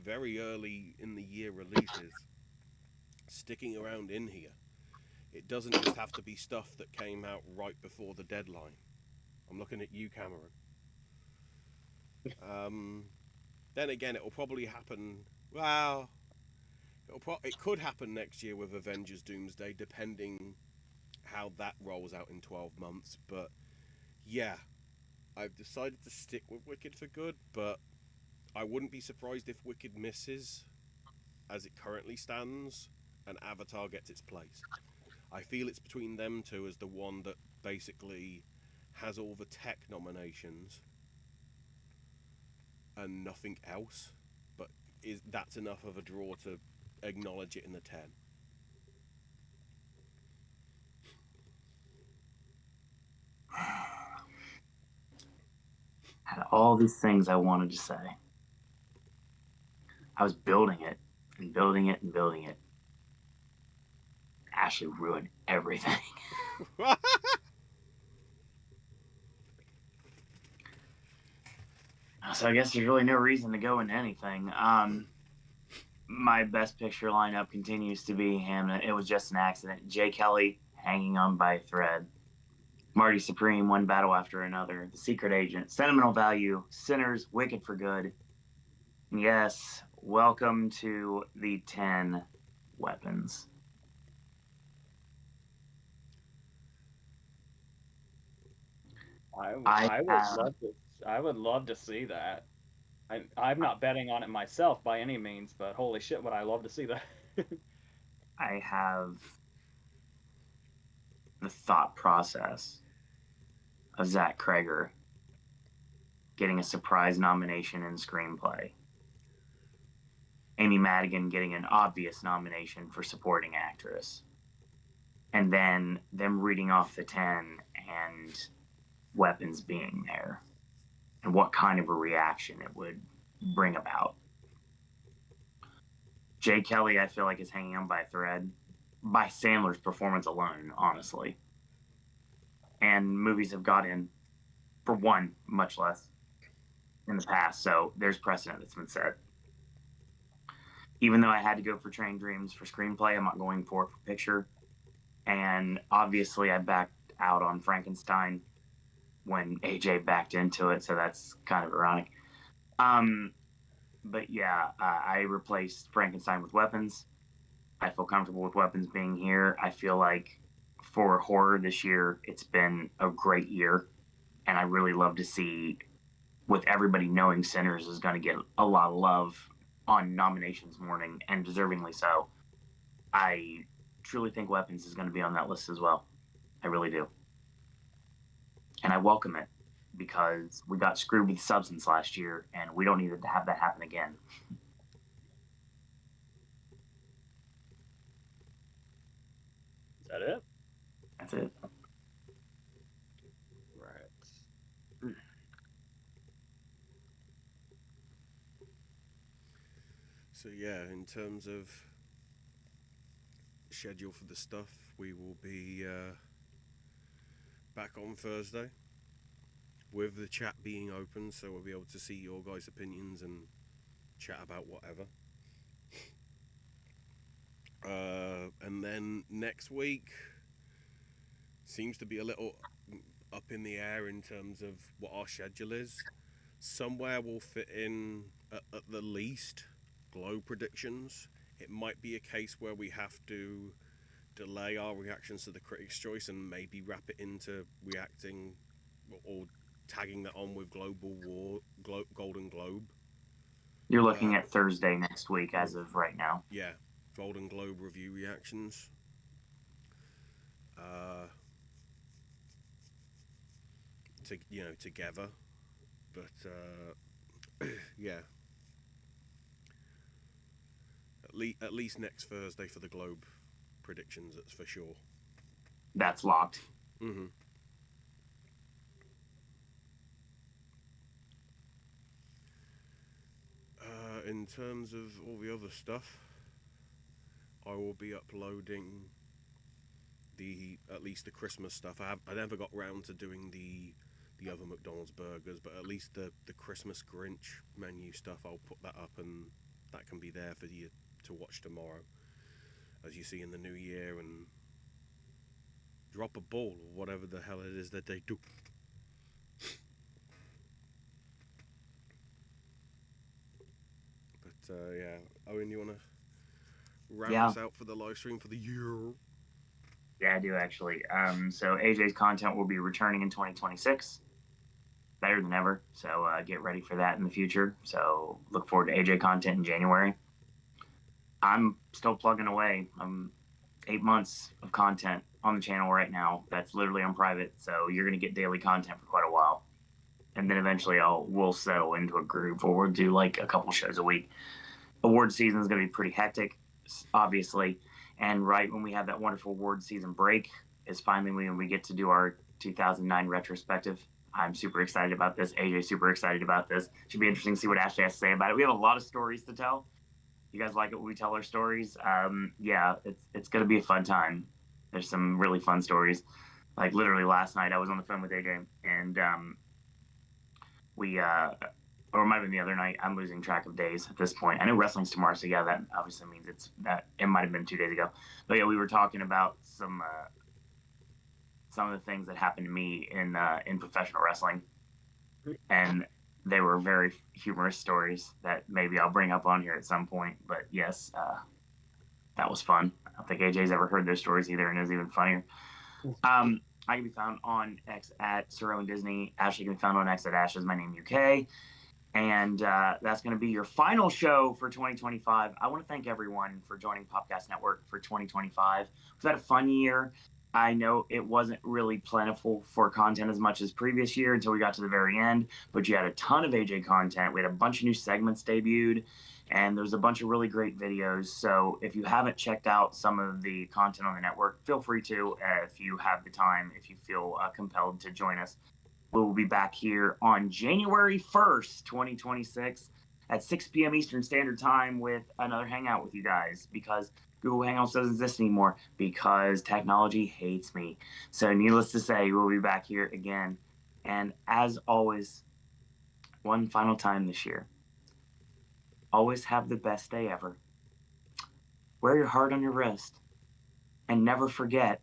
very early in the year releases sticking around in here. It doesn't just have to be stuff that came out right before the deadline. I'm looking at you, Cameron. Then again, it will probably happen. Well, it could happen next year with Avengers Doomsday, depending how that rolls out in 12 months. But yeah, I've decided to stick with Wicked for Good, but I wouldn't be surprised if Wicked misses as it currently stands and Avatar gets its place. I feel it's between them two as the one that basically has all the tech nominations and nothing else, but that's enough of a draw to acknowledge it in the 10. Had all these things I wanted to say. I was building it and building it and building it. Ashley ruined everything. So I guess there's really no reason to go into anything. My best picture lineup continues to be Hamnet. It was just an accident. Jay Kelly, Hanging On by a Thread. Marty Supreme, One Battle After Another. The Secret Agent. Sentimental Value. Sinners, Wicked for Good. And yes, welcome to the 10 Weapons. I would love to see that. I'm not betting on it myself by any means, but holy shit, would I love to see that. I have the thought process of Zach Kreger getting a surprise nomination in screenplay. Amy Madigan getting an obvious nomination for supporting actress. And then them reading off the 10 and Weapons being there. And what kind of a reaction it would bring about. Jay Kelly, I feel like, is hanging on by a thread by Sandler's performance alone, honestly. And movies have gotten for one, much less in the past. So there's precedent that's been set. Even though I had to go for Train Dreams for screenplay, I'm not going for it for picture. And obviously, I backed out on Frankenstein when AJ backed into it, so that's kind of ironic. But yeah, I replaced Frankenstein with Weapons. I feel comfortable with Weapons being here. I feel like for horror this year, it's been a great year, and I really love to see, with everybody knowing Sinners is going to get a lot of love on nominations morning, and deservingly so. I truly think Weapons is going to be on that list as well. I really do. And I welcome it because we got screwed with Substance last year, and we don't need to have that happen again. Is that it? That's it. Right. So yeah, in terms of schedule for the stuff, we will be back on Thursday with the chat being open, so we'll be able to see your guys' opinions and chat about whatever. And then next week seems to be a little up in the air in terms of what our schedule is. Somewhere we'll fit in at the least glow predictions. It might be a case where we have to delay our reactions to the Critics' Choice and maybe wrap it into reacting or tagging that on with Golden Globe. You're looking at Thursday next week as of right now. Yeah, Golden Globe review reactions. Together, but yeah, at least next Thursday for the Globe predictions. That's for sure. That's locked. Mm-hmm. In terms of all the other stuff, I will be uploading at least the Christmas stuff. I never got round to doing the other McDonald's burgers, but at least the Christmas Grinch menu stuff, I'll put that up, and that can be there for you to watch tomorrow as you see in the new year, and drop a ball or whatever the hell it is that they do. But yeah, Owen, you want to round us out for the live stream for the year? Yeah, I do actually. So AJ's content will be returning in 2026, better than ever. So get ready for that in the future. So look forward to AJ content in January. I'm still plugging away. I'm 8 months of content on the channel right now. That's literally on private. So you're gonna get daily content for quite a while, and then eventually we'll settle into a groove where we'll do like a couple shows a week. Award season is gonna be pretty hectic, obviously. And right when we have that wonderful award season break is finally when we get to do our 2009 retrospective. I'm super excited about this. AJ's super excited about this. Should be interesting to see what Ashley has to say about it. We have a lot of stories to tell. You guys like it when we tell our stories? Yeah, it's going to be a fun time. There's some really fun stories. Like literally last night, I was on the phone with AJ, and or it might have been the other night. I'm losing track of days at this point. I know wrestling's tomorrow, so yeah, that obviously means it might have been 2 days ago. But yeah, we were talking about some of the things that happened to me in professional wrestling, and they were very humorous stories that maybe I'll bring up on here at some point. But yes, that was fun. I don't think AJ's ever heard those stories either, and it was even funnier. I can be found on X at Sir Owen Disney. Ashley can be found on X at Ash is my name UK. And that's going to be your final show for 2025. I want to thank everyone for joining Popcast Network for 2025. We've had a fun year. I know it wasn't really plentiful for content as much as previous year until we got to the very end, but you had a ton of AJ content. We had a bunch of new segments debuted, and there's a bunch of really great videos. So if you haven't checked out some of the content on the network, feel free to if you have the time, if you feel compelled to join us. We will be back here on January 1st, 2026 at 6 p.m. Eastern Standard Time with another hangout with you guys, because Google Hangouts doesn't exist anymore because technology hates me. So needless to say, we'll be back here again. And as always, one final time this year, always have the best day ever. Wear your heart on your wrist. And never forget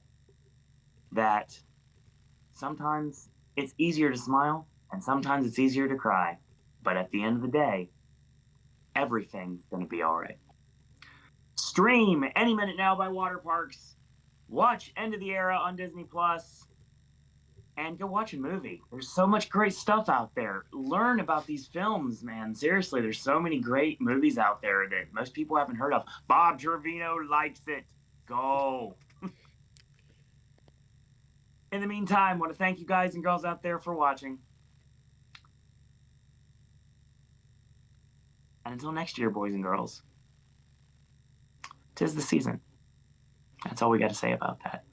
that sometimes it's easier to smile and sometimes it's easier to cry. But at the end of the day, everything's going to be all right. Stream any minute now by Water Parks. Watch End of the Era on Disney Plus. And go watch a movie. There's so much great stuff out there. Learn about these films, man. Seriously, there's so many great movies out there that most people haven't heard of. Bob Trevino likes it. Go. In the meantime, I want to thank you guys and girls out there for watching. And until next year, boys and girls, 'tis the season. That's all we got to say about that.